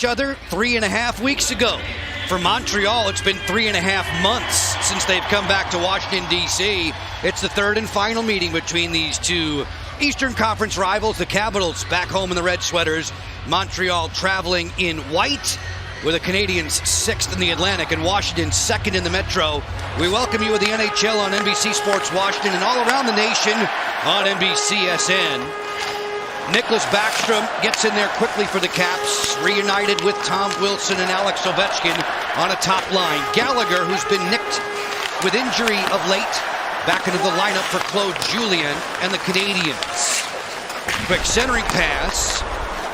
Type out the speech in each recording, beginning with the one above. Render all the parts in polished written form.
each other 3.5 weeks ago. For Montreal, it's been 3.5 months since they've come back to Washington, D.C. It's the third and final meeting between these two Eastern Conference rivals. The Capitals back home in the red sweaters. Montreal traveling in white, with the Canadiens 6th in the Atlantic and Washington 2nd in the Metro. We welcome you with the NHL on NBC Sports Washington and all around the nation on NBCSN. Nicholas Backstrom gets in there quickly for the Caps, reunited with Tom Wilson and Alex Ovechkin on a top line. Gallagher, who's been nicked with injury of late, back into the lineup for Claude Julien and the Canadiens. Quick centering pass.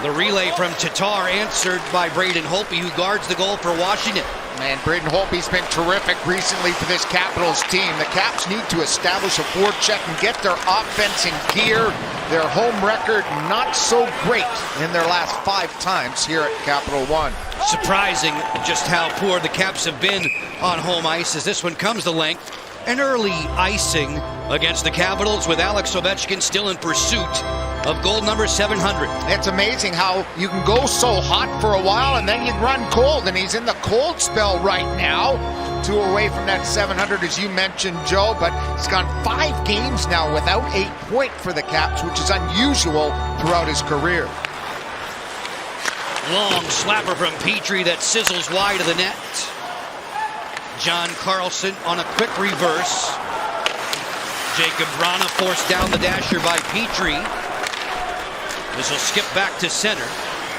The relay from Tatar answered by Braden Holtby, who guards the goal for Washington. Man, Braden Holtby's been terrific recently for this Capitals team. The Caps need to establish a forecheck and get their offense in gear. Their home record not so great in their last 5 times here at Capital One. Surprising just how poor the Caps have been on home ice as this one comes to length. An early icing against the Capitals with Alex Ovechkin still in pursuit of goal number 700. It's amazing how you can go so hot for a while and then you run cold, and he's in the cold spell right now. 2 away from that 700, as you mentioned, Joe, but he's gone 5 games now without a point for the Caps, which is unusual throughout his career. Long slapper from Petrie that sizzles wide of the net. John Carlson on a quick reverse. Jacob Vrana forced down the dasher by Petrie. This will skip back to center.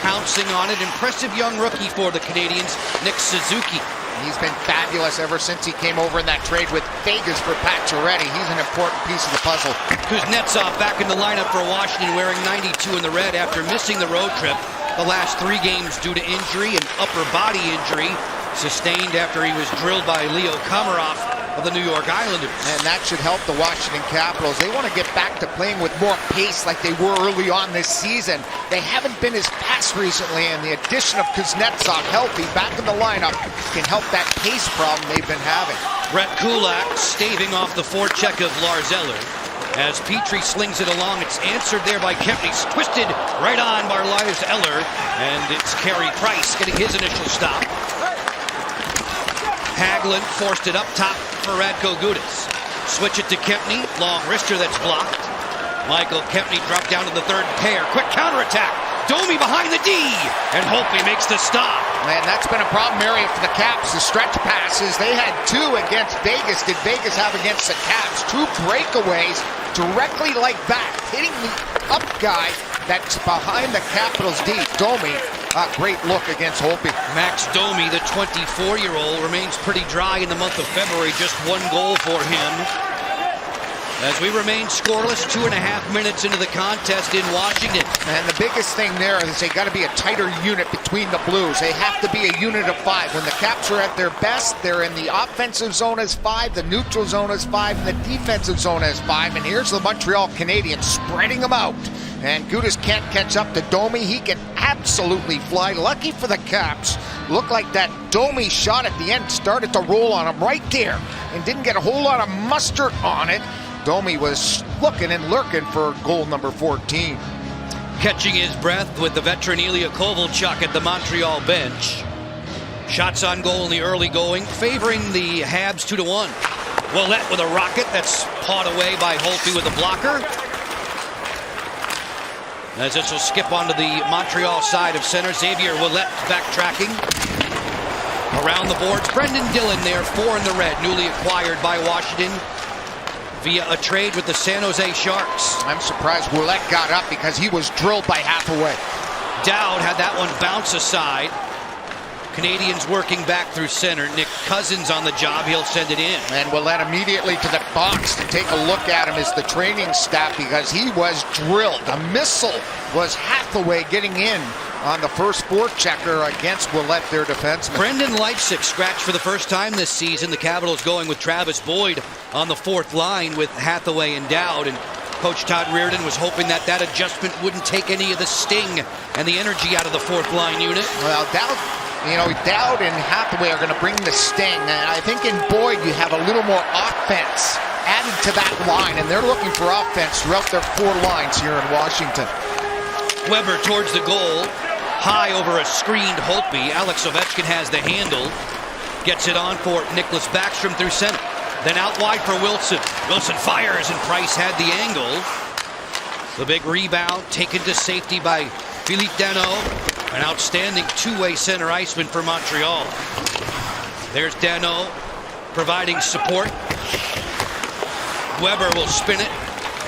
Pouncing on it, impressive young rookie for the Canadiens, Nick Suzuki. He's been fabulous ever since he came over in that trade with Vegas for Pacioretty. He's an important piece of the puzzle. Kuznetsov back in the lineup for Washington, wearing 92 in the red after missing the road trip the last 3 games due to injury, an upper body injury sustained after he was drilled by Leo Komarov of the New York Islanders. And that should help the Washington Capitals. They want to get back to playing with more pace like they were early on this season. They haven't been as fast recently, and the addition of Kuznetsov, healthy, back in the lineup, can help that pace problem they've been having. Brett Kulak staving off the forecheck of Lars Eller. As Petrie slings it along, it's answered there by Kempny. Twisted right on by Lars Eller, and it's Carey Price getting his initial stop. Hagelin forced it up top for Radko Gudas. Switch it to Kempny. Long wrister that's blocked. Michael Kempny dropped down to the third pair. Quick counterattack. Domi behind the D. And Holtby makes the stop. Man, that's been a problem area for the Caps. The stretch passes, they had 2 against Vegas. Did Vegas have against the Caps? 2 breakaways directly like that. Hitting the up guy that's behind the Capitals D. Domi. A great look against Holtby. Max Domi, the 24-year-old, remains pretty dry in the month of February. Just 1 goal for him. As we remain scoreless, 2.5 minutes into the contest in Washington. And the biggest thing there is they got to be a tighter unit between the Blues. They have to be a unit of 5. When the Caps are at their best, they're in the offensive zone as 5, the neutral zone as 5, and the defensive zone as 5. And here's the Montreal Canadiens spreading them out. And Gudas can't catch up to Domi. He can absolutely fly. Lucky for the Caps. Looked like that Domi shot at the end started to roll on him right there and didn't get a whole lot of mustard on it. Domi was looking and lurking for goal number 14. Catching his breath with the veteran Ilya Kovalchuk at the Montreal bench. Shots on goal in the early going, favoring the Habs 2-1. Ouellette with a rocket that's pawed away by Holtby with a blocker. As this will skip onto the Montreal side of center. Xavier Ouellette backtracking. Around the boards, Brendan Dillon there, 4 in the red, newly acquired by Washington via a trade with the San Jose Sharks. I'm surprised Ouellette got up because he was drilled by Hathaway. Dowd had that one bounce aside. Canadians working back through center. Nick Cousins on the job. He'll send it in. And Ouellette immediately to the box to take a look at him as the training staff because he was drilled. A missile was Hathaway getting in on the first forechecker against Ouellette, their defenseman. Brendan Leipzig scratched for the first time this season. The Capitals going with Travis Boyd on the 4th line with Hathaway and Dowd. And Coach Todd Reardon was hoping that that adjustment wouldn't take any of the sting and the energy out of the 4th line unit. Well, Dowd and Hathaway are going to bring the sting. And I think in Boyd you have a little more offense added to that line. And they're looking for offense throughout their 4 lines here in Washington. Weber towards the goal. High over a screened Holtby. Alex Ovechkin has the handle. Gets it on for Nicholas Backstrom through center. Then out wide for Wilson. Wilson fires, and Price had the angle. The big rebound taken to safety by Philippe Danault. An outstanding two-way center iceman for Montreal. There's Danault providing support. Weber will spin it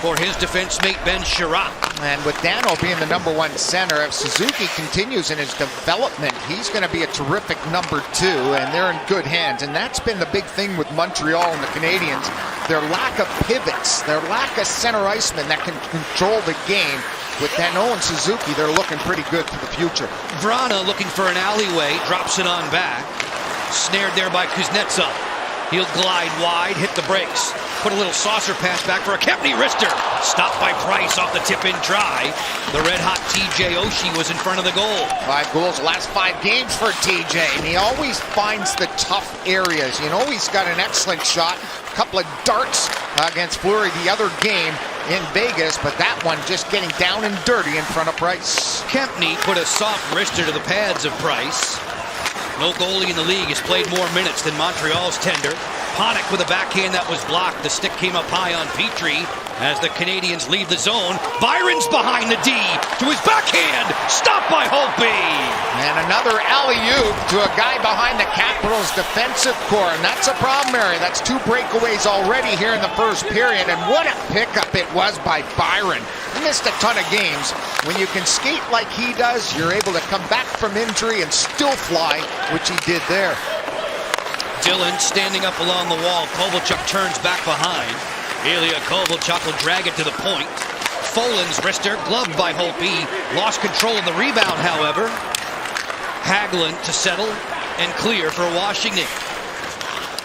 for his defense mate Ben Sherratt. And with Danault being the #1 center, if Suzuki continues in his development, he's going to be a terrific #2, and they're in good hands. And that's been the big thing with Montreal and the Canadiens, their lack of pivots, their lack of center icemen that can control the game. With Danault and Suzuki, they're looking pretty good for the future. Vrana looking for an alleyway, drops it on back. Snared there by Kuznetsov. He'll glide wide, hit the brakes. Put a little saucer pass back for a Kempny wrister. Stopped by Price off the tip-in try. The red-hot TJ Oshie was in front of the goal. 5 goals last 5 games for TJ, and he always finds the tough areas. You know, he's got an excellent shot. A couple of darts against Fleury the other game in Vegas, but that one just getting down and dirty in front of Price. Kempny put a soft wrister to the pads of Price. No goalie in the league has played more minutes than Montreal's tender. Panik with a backhand that was blocked. The stick came up high on Petrie as the Canadians leave the zone. Byron's behind the D to his backhand. Stopped by Holtby. And another alley-oop to a guy behind the Capitals' defensive core. And that's a problem area. That's 2 breakaways already here in the first period. And what a pickup it was by Byron. He missed a ton of games. When you can skate like he does, you're able to come back from injury and still fly, which he did there. Dillon standing up along the wall. Kovalchuk turns back behind. Ilya Kovalchuk will drag it to the point. Folan's wrister, gloved by Holtby. Lost control of the rebound, however. Hagelin to settle and clear for Washington.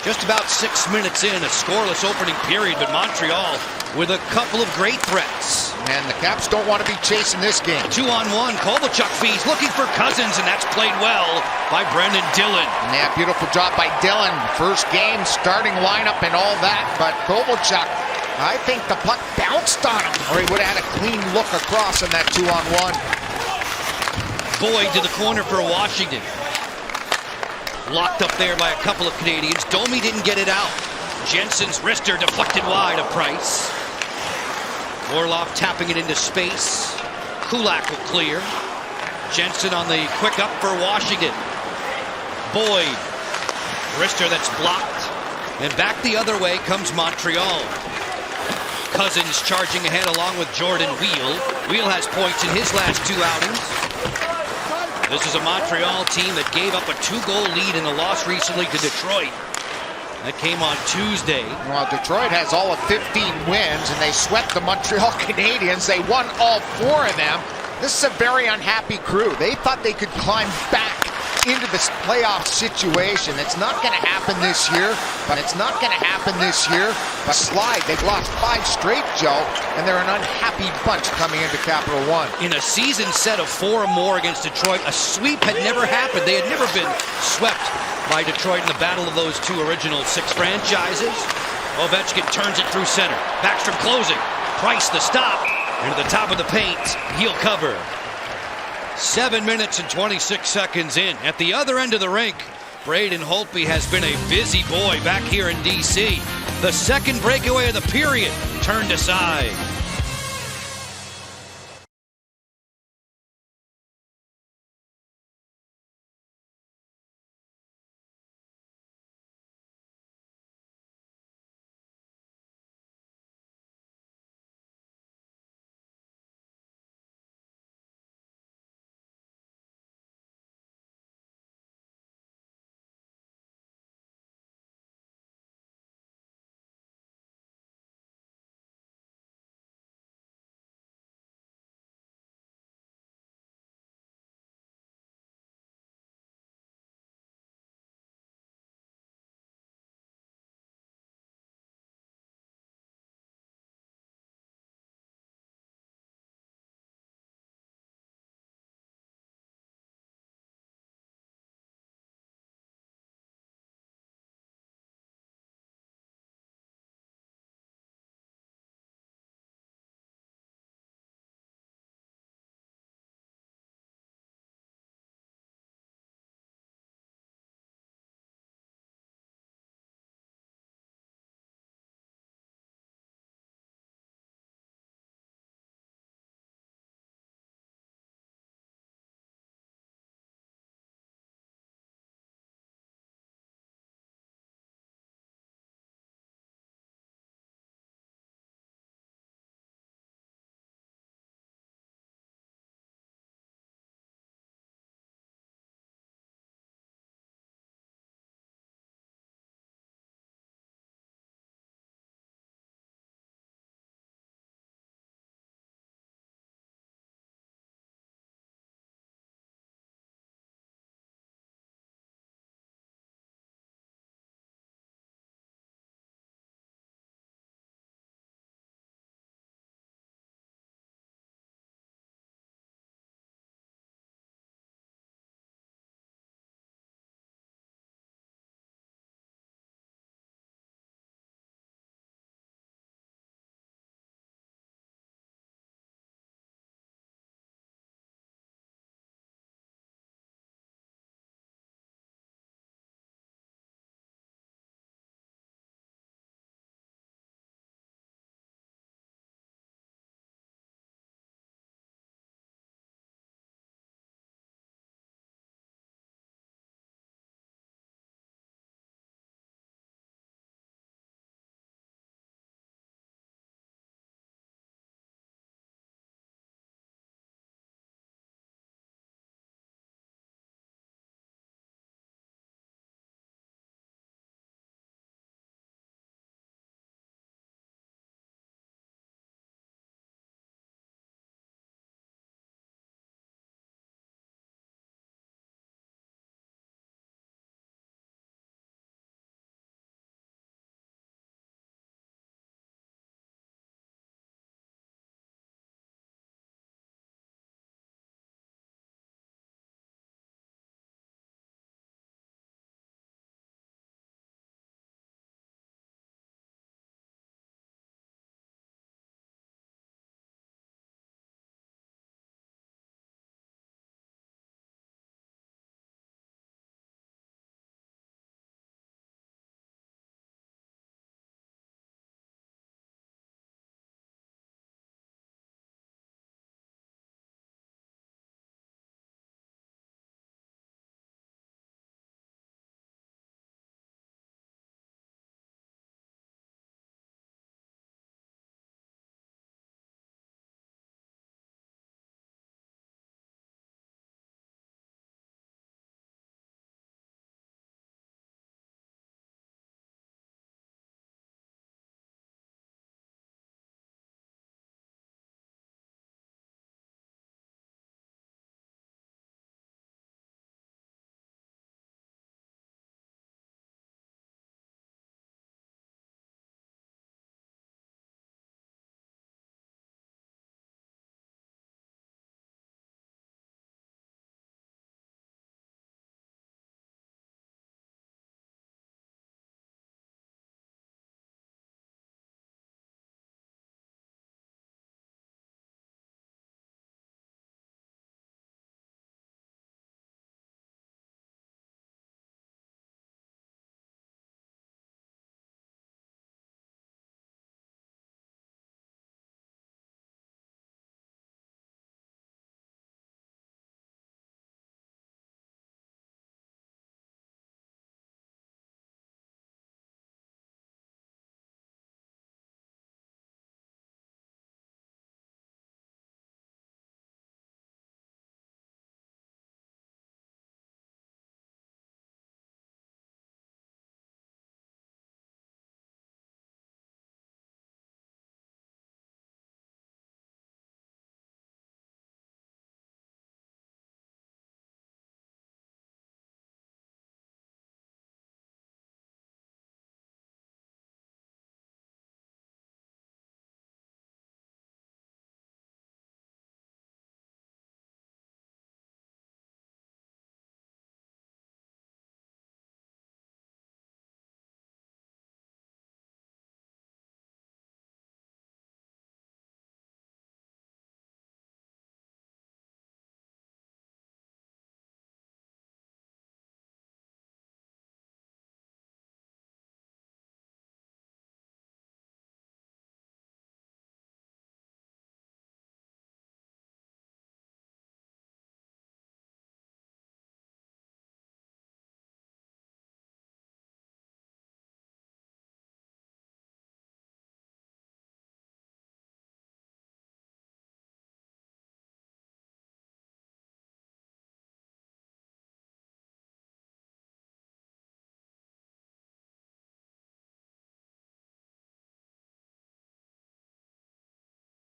Just about 6 minutes in, a scoreless opening period, but Montreal with a couple of great threats. And the Caps don't want to be chasing this game. 2-on-1, Kovalchuk feeds, looking for Cousins, and that's played well by Brendan Dillon. Yeah, beautiful job by Dillon. First game, starting lineup and all that, but Kovalchuk, I think the puck bounced on him, or he would have had a clean look across in that 2-on-1. Boyd to the corner for Washington. Locked up there by a couple of Canadians. Domi didn't get it out. Jensen's wrister deflected wide of Price. Orlov tapping it into space. Kulak will clear. Jensen on the quick up for Washington. Boyd. Wrister that's blocked. And back the other way comes Montreal. Cousins charging ahead along with Jordan Wheel. Wheel has points in his last 2 outings. This is a Montreal team that gave up a 2-goal lead in a loss recently to Detroit. That came on Tuesday. Well, Detroit has all of 15 wins, and they swept the Montreal Canadiens. They won all 4 of them. This is a very unhappy crew. They thought they could climb back into this playoff situation. It's not going to happen this year, but it's not going to happen this year. But slide, they've lost 5 straight, Joe, and they're an unhappy bunch coming into Capital One. In a season set of 4 or more against Detroit, a sweep had never happened. They had never been swept by Detroit in the battle of those 2 original 6 franchises. Ovechkin turns it through center. Backstrom closing. Price the stop. Into the top of the paint. He'll cover. 7 minutes and 26 seconds in. At the other end of the rink, Braden Holtby has been a busy boy back here in D.C. The second breakaway of the period turned aside.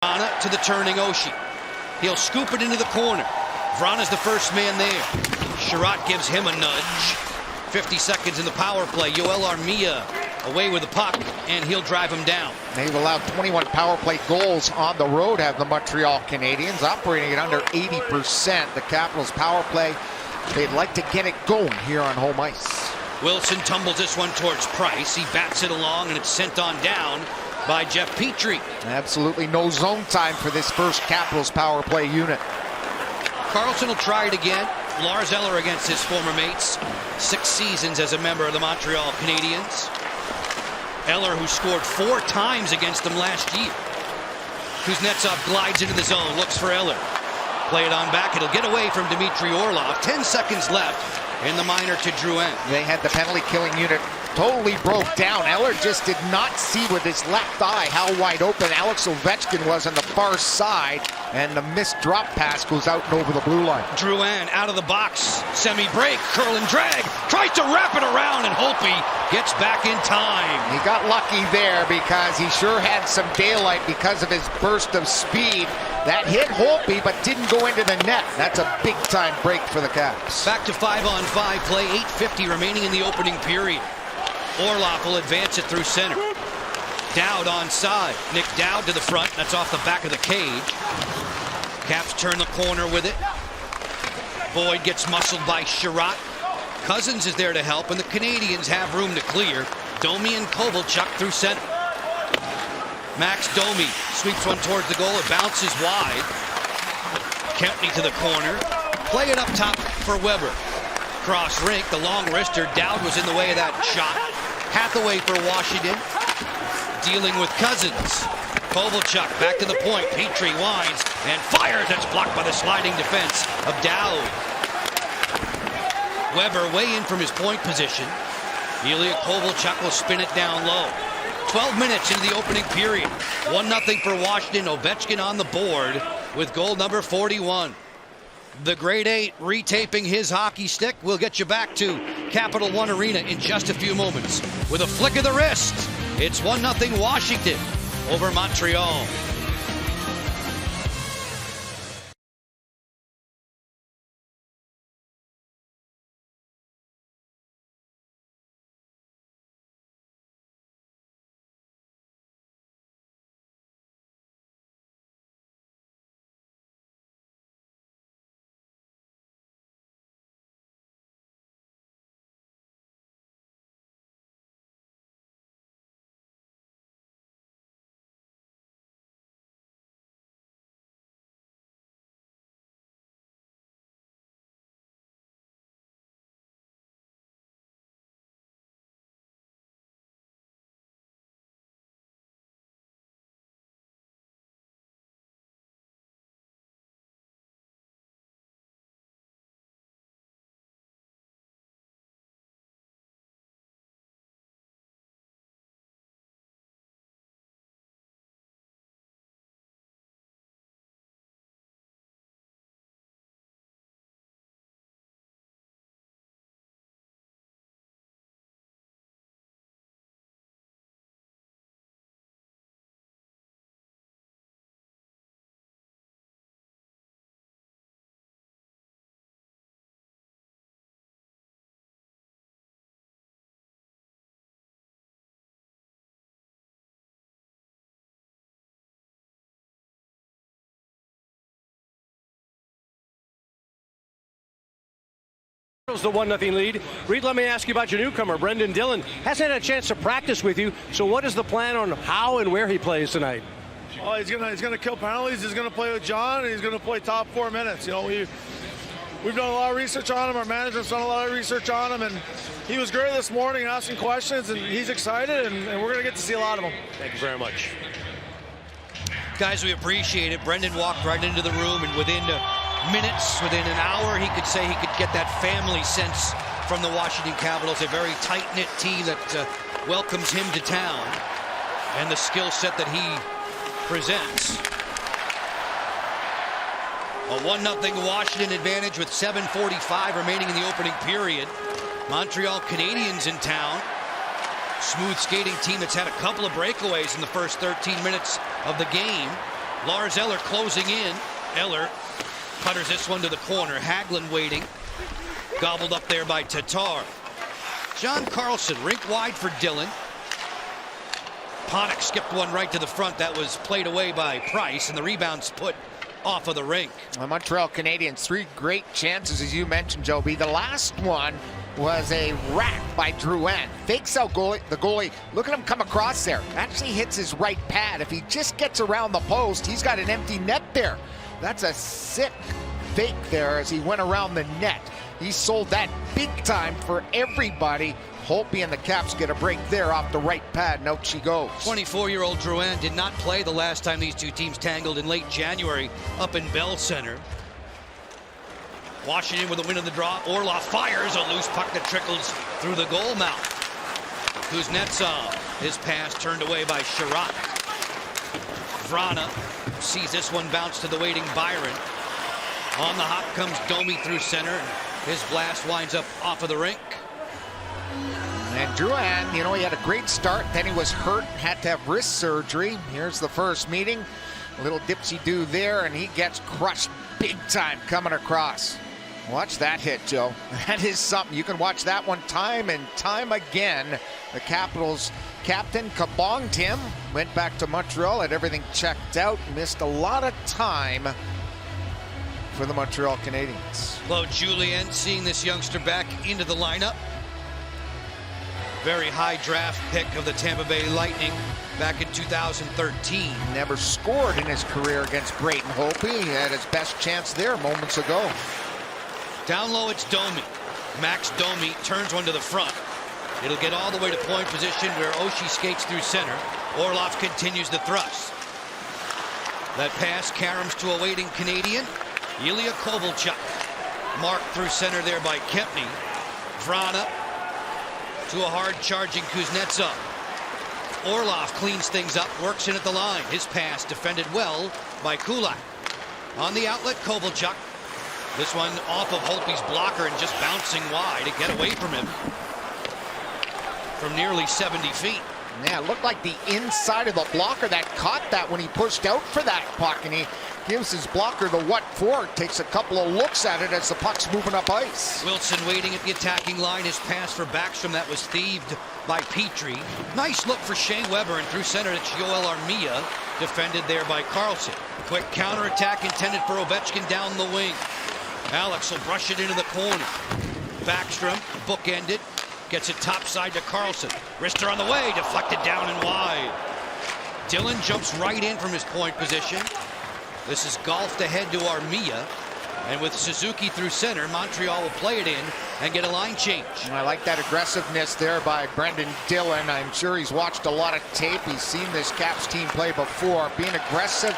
Vrana to the turning Oshie. He'll scoop it into the corner. Vrana's the first man there. Sherratt gives him a nudge. 50 seconds in the power play. Yoel Armia away with the puck, and he'll drive him down. They've allowed 21 power play goals on the road, have the Montreal Canadiens, operating at under 80%. The Capitals power play, they'd like to get it going here on home ice. Wilson tumbles this one towards Price. He bats it along, and it's sent on down by Jeff Petrie. Absolutely no zone time for this first Capitals power play unit. Carlson will try it again. Lars Eller against his former mates. 6 seasons as a member of the Montreal Canadiens. Eller, who scored 4 times against them last year. Kuznetsov glides into the zone, looks for Eller. Play it on back. It'll get away from Dmitry Orlov. 10 seconds left in the minor to Drouin. They had the penalty killing unit totally broke down. Eller just did not see with his left eye how wide open Alex Ovechkin was on the far side, and the missed drop pass goes out and over the blue line. Drouin out of the box, semi-break, curl and drag, tries to wrap it around, and Holtby gets back in time. He got lucky there because he sure had some daylight because of his burst of speed. That hit Holtby but didn't go into the net. That's a big-time break for the Caps. Back to 5-on-5 play, 8:50 remaining in the opening period. Orlov will advance it through center. Dowd onside. Nick Dowd to the front. That's off the back of the cage. Caps turn the corner with it. Boyd gets muscled by Sherratt. Cousins is there to help, and the Canadiens have room to clear. Domi and Kovalchuk through center. Max Domi sweeps one towards the goal. It bounces wide. Kempney to the corner. Play it up top for Weber. Cross rink, the long wrister. Dowd was in the way of that shot. Hathaway for Washington, dealing with Cousins. Kovalchuk back to the point. Petrie winds and fires. That's blocked by the sliding defense of Dowd. Weber way in from his point position. Ilya Kovalchuk will spin it down low. 12 minutes into the opening period. 1-0 for Washington. Ovechkin on the board with goal number 41. The Grade 8 retaping his hockey stick. We'll get you back to Capital One Arena in just a few moments. With a flick of the wrist, it's 1-0 Washington over Montreal. The 1-0 lead. Reed, let me ask you about your newcomer, Brendan Dillon. Hasn't had a chance to practice with you, so what is the plan on how and where he plays tonight? Oh, he's gonna kill penalties. He's gonna play with John, and he's gonna play top 4 minutes. You know, we've done a lot of research on him. Our manager's done a lot of research on him, and he was great this morning asking questions, and he's excited, and we're gonna get to see a lot of him. Thank you very much. Guys, we appreciate it. Brendan walked right into the room, and within minutes, within an hour, he could say he could get that family sense from the Washington Capitals. A very tight-knit team that welcomes him to town, and the skill set that he presents. A 1-0 Washington advantage with 7:45 remaining in the opening period. Montreal Canadiens in town. Smooth skating team that's had a couple of breakaways in the first 13 minutes of the game. Lars Eller closing in. Eller putters this one to the corner. Hagelin waiting. Gobbled up there by Tatar. John Carlson, rink wide for Dillon. Panik skipped one right to the front. That was played away by Price, and the rebound's put off of the rink. The Montreal Canadiens, 3 great chances, as you mentioned, Joby. The last one was a rack by Drouin. Fakes out the goalie. Look at him come across there. Actually hits his right pad. If he just gets around the post, he's got an empty net there. That's a sick fake there as he went around the net. He sold that big time for everybody. Holtby and the Caps get a break there off the right pad, and out she goes. 24-year-old Drouin did not play the last time these two teams tangled in late January up in Bell Center. Washington with a win in the draw. Orlov fires a loose puck that trickles through the goal mouth. Kuznetsov, his pass turned away by Sherratt. Vrana sees this one bounce to the waiting Byron. On the hop comes Domi through center, and his blast winds up off of the rink. And Drouin, you know, he had a great start, then he was hurt, had to have wrist surgery. Here's the first meeting. A little dipsy-do there, and he gets crushed big time coming across. Watch that hit, Joe. That is something. You can watch that one time and time again. The Capitals captain, Kabong Tim, went back to Montreal, had everything checked out, missed a lot of time for the Montreal Canadiens. Claude Julien seeing this youngster back into the lineup. Very high draft pick of the Tampa Bay Lightning back in 2013. Never scored in his career against Brayton Holtby. He had his best chance there moments ago. Down low, it's Domi. Max Domi turns one to the front. It'll get all the way to point position where Oshie skates through center. Orlov continues the thrust. That pass caroms to a waiting Canadian. Ilya Kovalchuk. Marked through center there by Kempny. Vrana to a hard charging Kuznetsov. Orlov cleans things up, works in at the line. His pass defended well by Kulak. On the outlet, Kovalchuk. This one off of Holtby's blocker and just bouncing wide to get away from him from nearly 70 feet. Yeah, it looked like the inside of the blocker that caught that when he pushed out for that puck, and he gives his blocker the what for. Takes a couple of looks at it as the puck's moving up ice. Wilson waiting at the attacking line. His pass for Backstrom that was thieved by Petrie. Nice look for Shea Weber, and through center it's Joel Armia, defended there by Carlson. Quick counterattack intended for Ovechkin down the wing. Alex will brush it into the corner. Backstrom bookended. Gets it topside to Carlson. Wrister on the way, deflected down and wide. Dillon jumps right in from his point position. This is golfed ahead to Armia. And with Suzuki through center, Montreal will play it in and get a line change. I like that aggressiveness there by Brendan Dillon. I'm sure he's watched a lot of tape. He's seen this Caps team play before. Being aggressive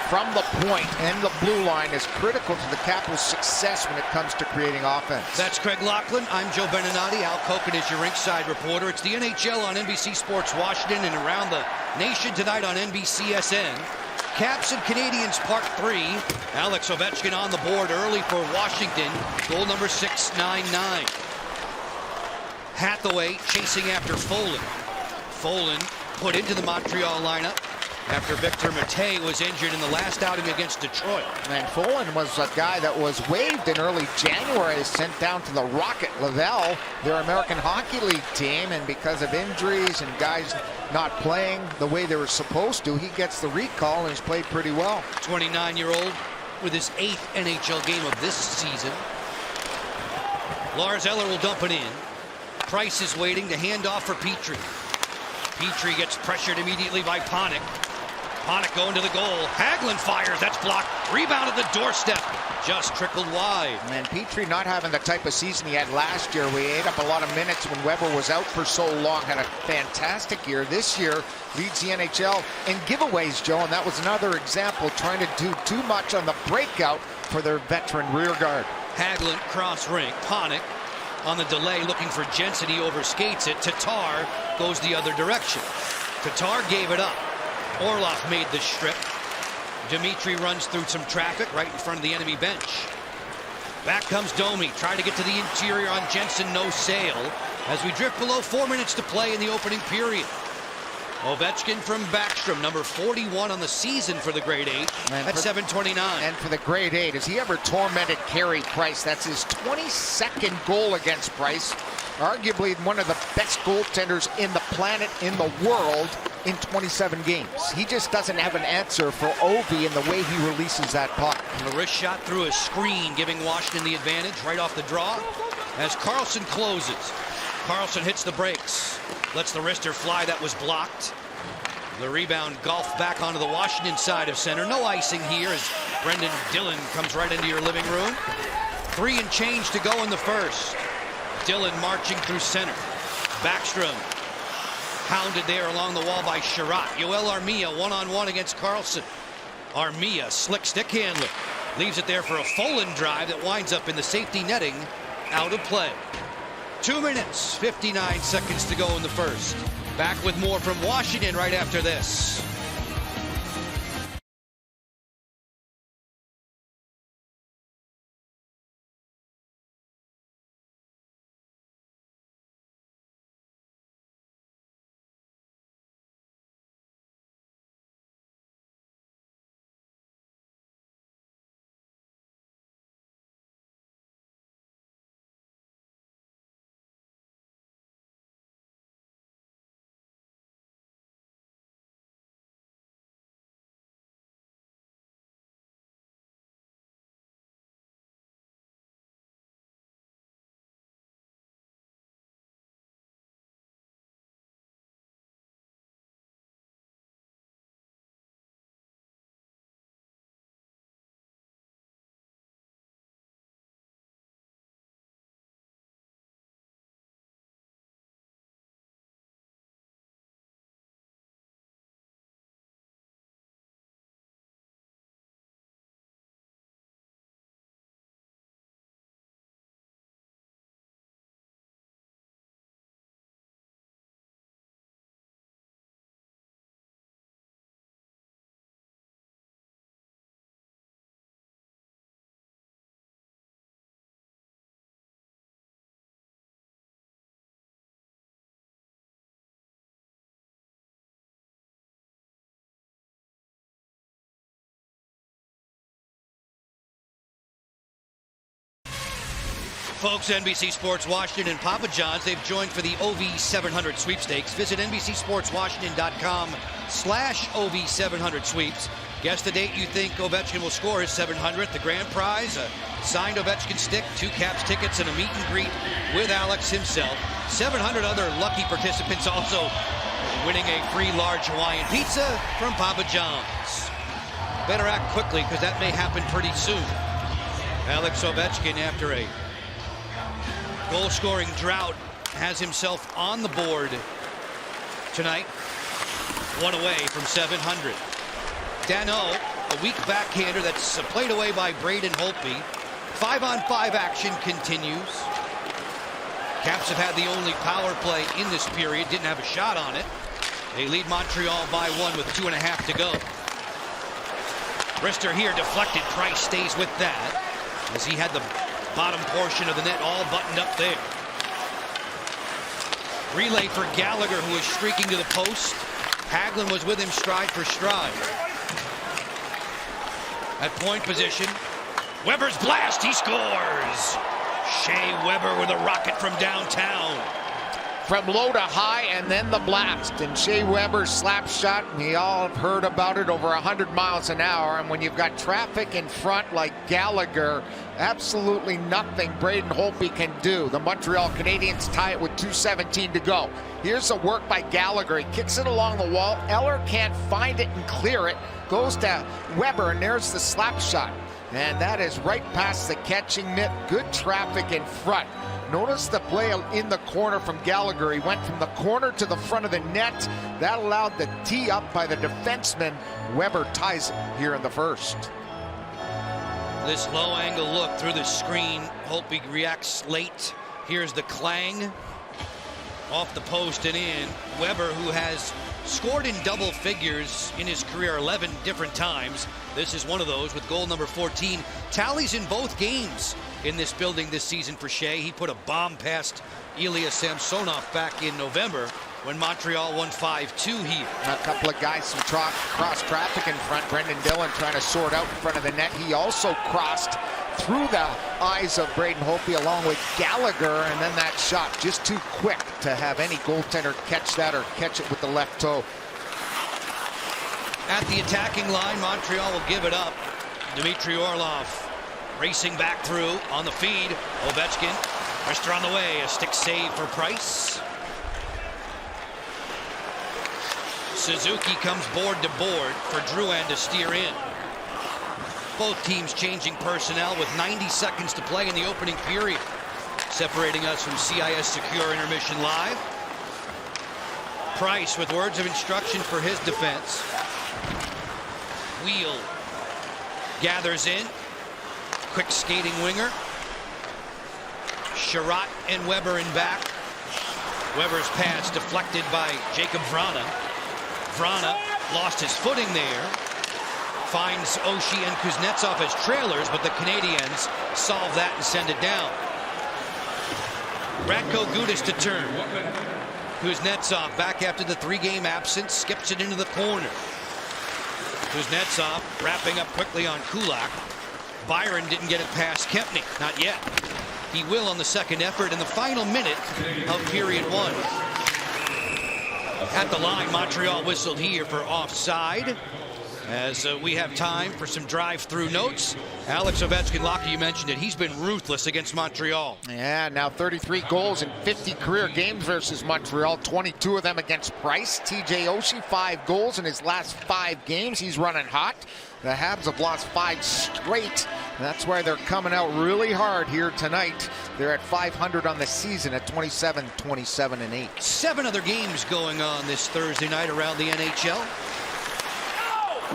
from the point and the blue line is critical to the Capitals' success when it comes to creating offense. That's Craig Laughlin. I'm Joe Beninati. Al Koken is your rinkside reporter. It's the NHL on NBC Sports Washington and around the nation tonight on NBCSN. Caps and Canadiens Part 3. Alex Ovechkin on the board early for Washington. Goal number 699. Hathaway chasing after Folin. Folin put into the Montreal lineup after Victor Mete was injured in the last outing against Detroit. And Folin was a guy that was waived in early January, sent down to the Rocket Laval, their American Hockey League team, and because of injuries and guys not playing the way they were supposed to, he gets the recall and has played pretty well. 29-year-old with his 8th NHL game of this season. Lars Eller will dump it in. Price is waiting to hand off for Petrie. Petrie gets pressured immediately by Panik. Panik going to the goal. Hagelin fires. That's blocked. Rebound at the doorstep. Just trickled wide. And Petrie not having the type of season he had last year. We ate up a lot of minutes when Weber was out for so long. Had a fantastic year. This year leads the NHL in giveaways, Joe, and that was another example, trying to do too much on the breakout for their veteran rear guard. Hagelin cross rink. Panik on the delay looking for Jensen. He overskates it. Tatar goes the other direction. Tatar gave it up. Orlov made the strip. Dimitri runs through some traffic right in front of the enemy bench. Back comes Domi, trying to get to the interior on Jensen, no sail, as we drift below 4 minutes to play in the opening period. Ovechkin from Backstrom, number 41 on the season for the grade 8 at 7:29. And for the grade 8, has he ever tormented Carey Price? That's his 22nd goal against Price. Arguably one of the best goaltenders in the planet, in the world, in 27 games. He just doesn't have an answer for Ovi in the way he releases that puck. And the wrist shot through a screen, giving Washington the advantage right off the draw as Carlson closes. Carlson hits the brakes, lets the wrister fly that was blocked. The rebound golfed back onto the Washington side of center. No icing here as Brendan Dillon comes right into your living room. 3 and change to go in the first. Dillon marching through center. Backstrom pounded there along the wall by Sherratt. Yoel Armia one-on-one against Carlson. Armia, slick stick handler, leaves it there for a Folan drive that winds up in the safety netting, out of play. 2 minutes, 59 seconds to go in the first. Back with more from Washington right after this. Folks, NBC Sports Washington and Papa John's, they've joined for the OV700 sweepstakes. Visit NBCSportsWashington.com/OV700 sweeps. Guess the date you think Ovechkin will score his 700th. The grand prize, a signed Ovechkin stick, 2 Caps tickets, and a meet and greet with Alex himself. 700 other lucky participants also winning a free large Hawaiian pizza from Papa John's. Better act quickly because that may happen pretty soon. Alex Ovechkin, after a goal-scoring drought, has himself on the board tonight. 1 away from 700. Danault, a weak backhander that's played away by Braden Holtby. 5-on-5 action continues. Caps have had the only power play in this period, didn't have a shot on it. They lead Montreal by 1 with 2.5 to go. Wrister here deflected. Price stays with that as he had the bottom portion of the net all buttoned up there. Relay for Gallagher, who is streaking to the post. Hagelin was with him stride for stride. At point position, Weber's blast, he scores! Shea Weber with a rocket from downtown. From low to high, and then the blast. And Shea Weber's slap shot, we all have heard about it, over 100 miles an hour. And when you've got traffic in front like Gallagher, absolutely nothing Braden Holtby can do. The Montreal Canadiens tie it with 2:17 to go. Here's a work by Gallagher. He kicks it along the wall. Eller can't find it and clear it. Goes to Weber, and there's the slap shot. And that is right past the catching mitt. Good traffic in front. Notice the play in the corner from Gallagher. He went from the corner to the front of the net. That allowed the tee up by the defenseman. Weber ties it here in the first. This low angle look through the screen. Holtby reacts late. Here's the clang. Off the post and in. Weber, who has scored in double figures in his career 11 different times. This is one of those with goal number 14. Tallies in both games in this building this season for Shea. He put a bomb past Ilya Samsonov back in November. when Montreal won 5-2 here. A couple of guys, some cross traffic in front. Brendan Dillon trying to sort out in front of the net. He also crossed through the eyes of Braden Holtby along with Gallagher, and then that shot just too quick to have any goaltender catch that or catch it with the left toe. At the attacking line, Montreal will give it up. Dmitry Orlov racing back through on the feed. Ovechkin, wrister on the way, a stick save for Price. Suzuki comes board to board for Drouin to steer in. Both teams changing personnel with 90 seconds to play in the opening period. Separating us from CIS Secure Intermission Live. Price with words of instruction for his defense. Wheel gathers in. Quick skating winger. Sherratt and Weber in back. Weber's pass deflected by Jacob Vrana. Vrana lost his footing there. Finds Oshie and Kuznetsov as trailers, but the Canadiens solve that and send it down. Radko Gudas to turn. Kuznetsov back after the 3-game absence, skips it into the corner. Kuznetsov wrapping up quickly on Kulak. Byron didn't get it past Kempny, not yet. He will on the second effort in the final minute of period 1. At the line, Montreal whistled here for offside. As we have time for some drive-through notes. Alex Ovechkin, Lockie, you mentioned it. He's been ruthless against Montreal. Yeah, now 33 goals in 50 career games versus Montreal. 22 of them against Price. TJ Oshie, 5 goals in his last 5 games. He's running hot. The Habs have lost 5 straight. That's why they're coming out really hard here tonight. They're at 500 on the season at 27, 27, and 8. 7 other games going on this Thursday night around the NHL.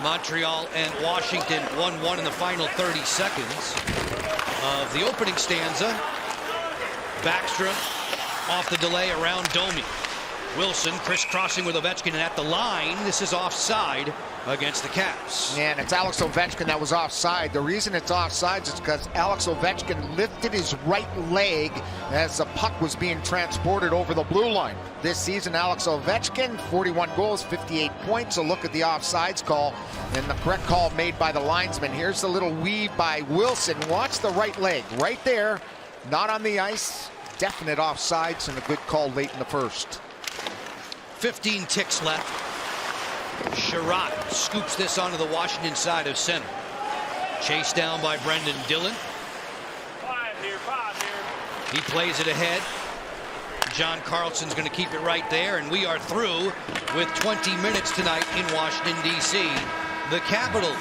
Montreal and Washington 1-1 in the final 30 seconds of the opening stanza. Backstrom off the delay around Domi. Wilson crisscrossing with Ovechkin, and at the line, this is offside against the Caps. And it's Alex Ovechkin that was offside. The reason it's offside is because Alex Ovechkin lifted his right leg as the puck was being transported over the blue line. This season, Alex Ovechkin, 41 goals, 58 points. A look at the offsides call and the correct call made by the linesman. Here's the little weave by Wilson. Watch the right leg right there, not on the ice. Definite offsides and a good call late in the first. 15 ticks left. Sherratt scoops this onto the Washington side of center. Chased down by Brendan Dillon. 5 here, 5 here. He plays it ahead. John Carlson's going to keep it right there, and we are through with 20 minutes tonight in Washington, D.C. The Capitals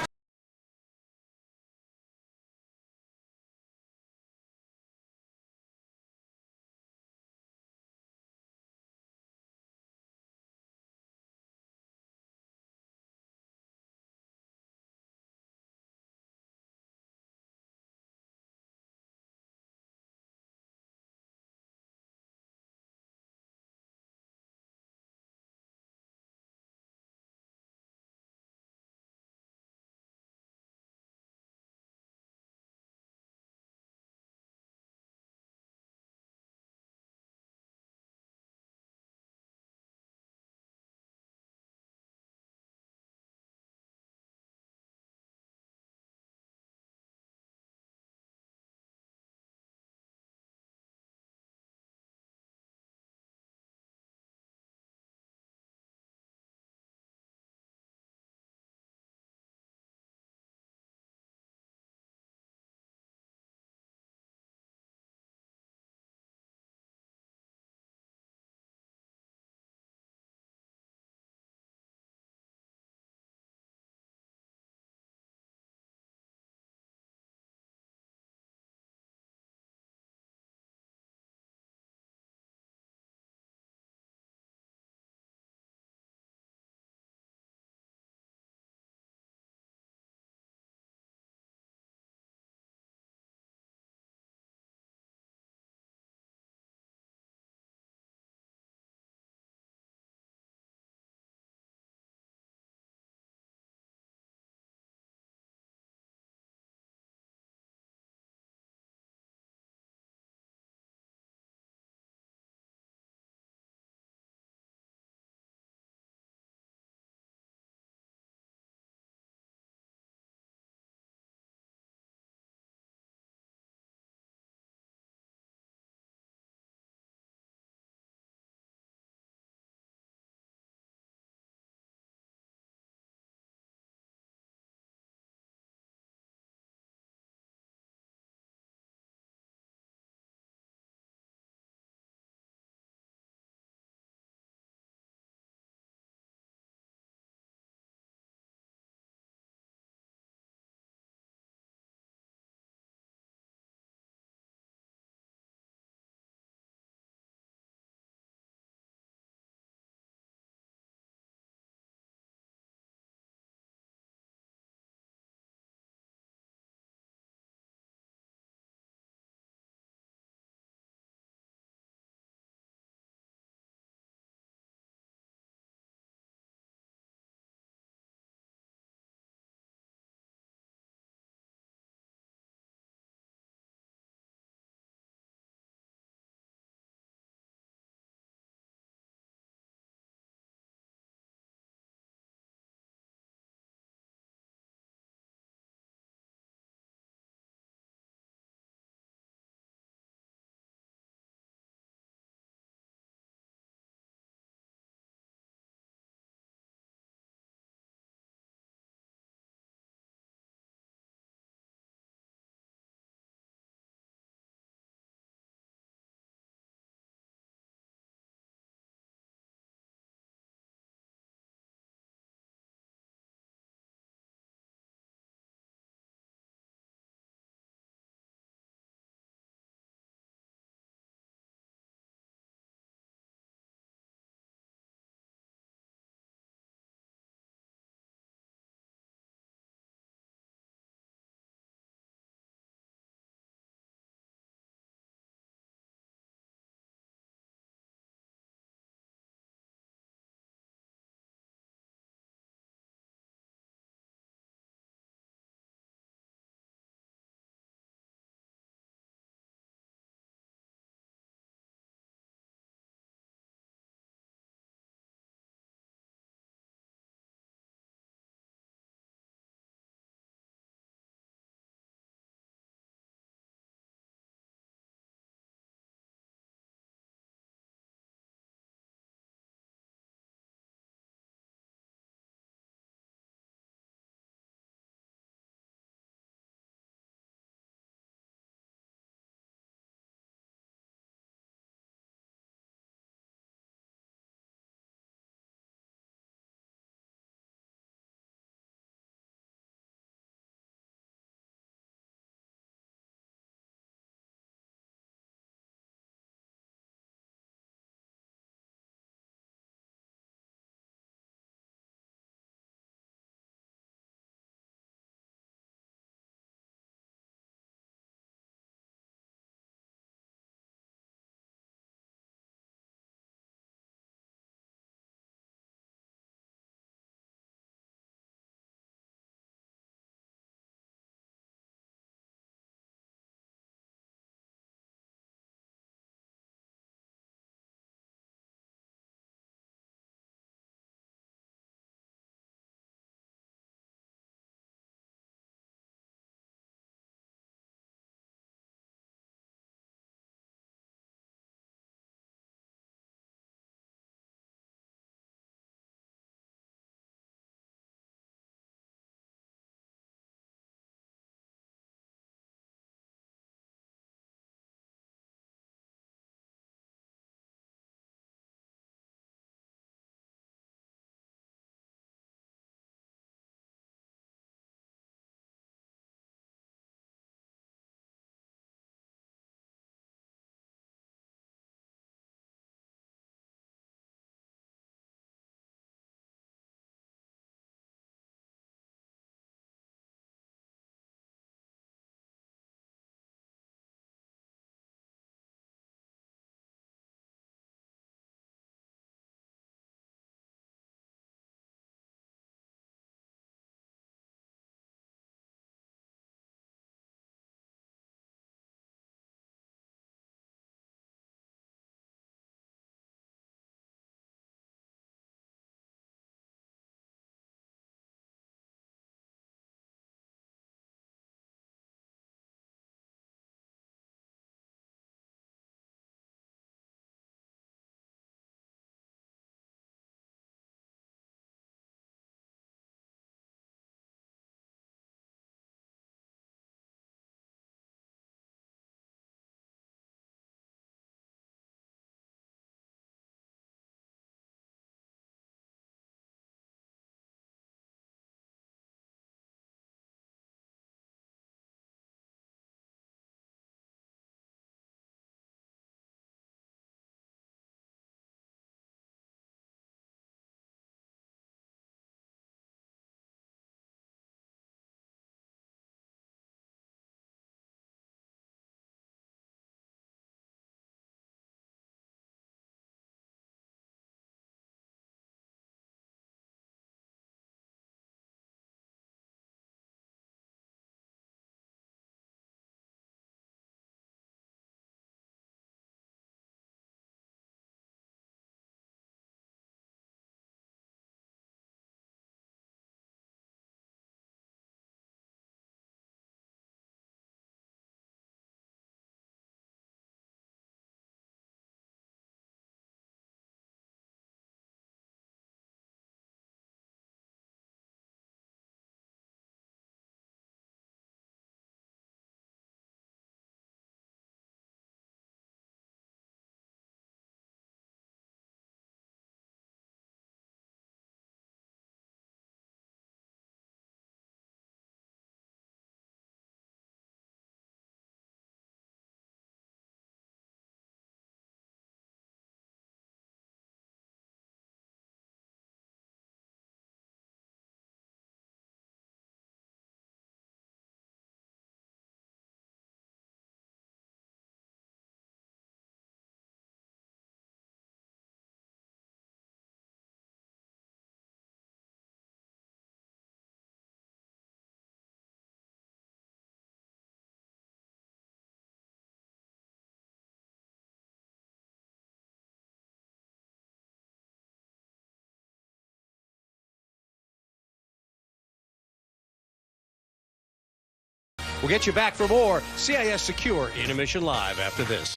We'll get you back for more CIS Secure Intermission Live after this.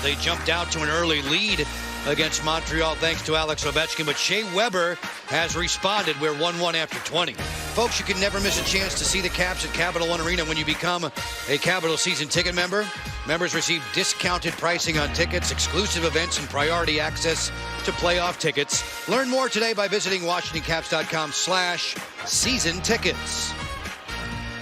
They jumped out to an early lead against Montreal thanks to Alex Ovechkin, but Shea Weber has responded. We're 1-1 after 20. Folks, you can never miss a chance to see the Caps at Capital One Arena when you become a Capital season ticket member. Members receive discounted pricing on tickets, exclusive events, and priority access to playoff tickets. Learn more today by visiting WashingtonCaps.com/season tickets.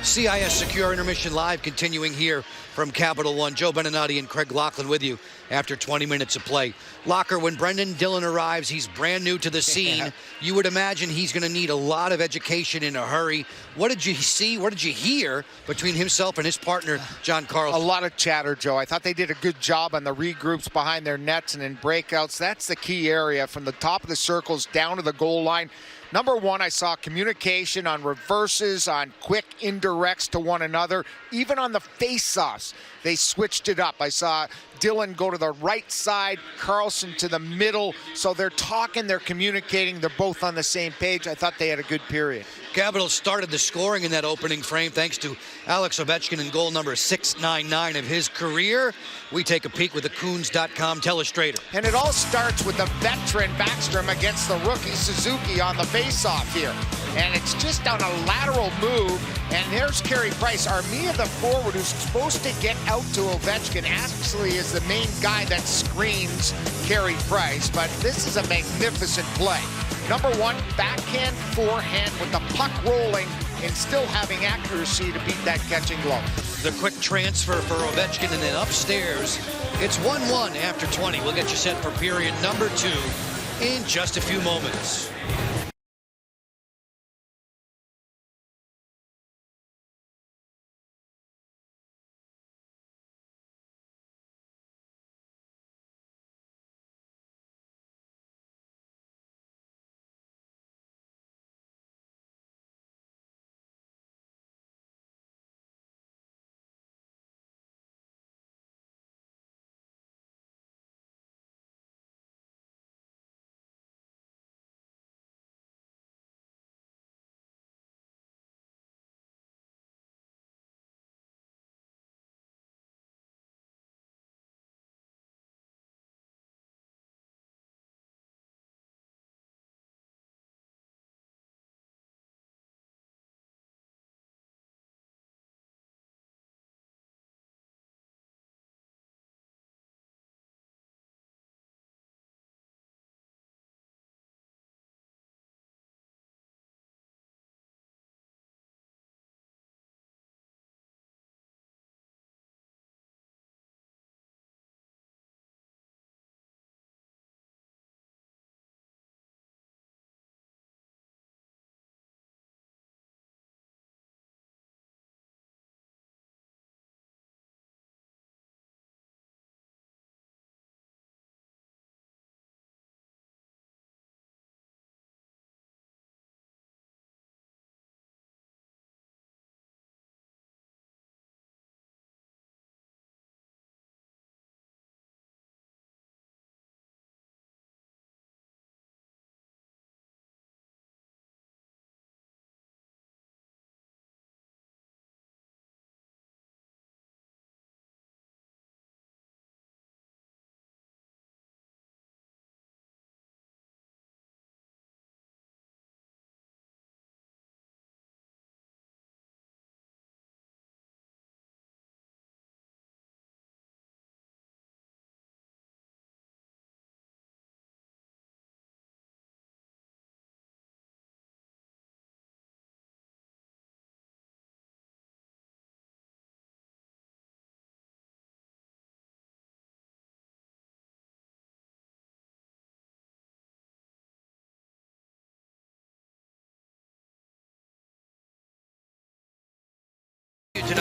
CIS Secure Intermission Live continuing here from Capital One. Joe Beninati and Craig Laughlin with you after 20 minutes of play. Locker, when Brendan Dillon arrives, he's brand new to the scene. You would imagine he's going to need a lot of education in a hurry. What did you see? What did you hear between himself and his partner, John Carlson? A lot of chatter, Joe. I thought they did a good job on the regroups behind their nets and in breakouts. That's the key area, from the top of the circles down to the goal line. Number one, I saw communication on reverses, on quick indirects to one another, even on the face-offs. They switched it up. I saw Dillon go to the right side, Carlson to the middle. So they're talking, they're communicating, they're both on the same page. I thought they had a good period. Capitals started the scoring in that opening frame thanks to Alex Ovechkin in goal number 699 of his career. We take a peek with the Coons.com telestrator. And it all starts with the veteran Backstrom against the rookie Suzuki on the face-off here. And it's just on a lateral move. And there's Carey Price, Armia, the forward, who's supposed to get out to Ovechkin, actually is the main guy that screens Carey Price. But this is a magnificent play. Number one, backhand, forehand with the puck rolling and still having accuracy to beat that catching glove. The quick transfer for Ovechkin, and then upstairs, it's 1-1 after 20. We'll get you set for period number 2 in just a few moments.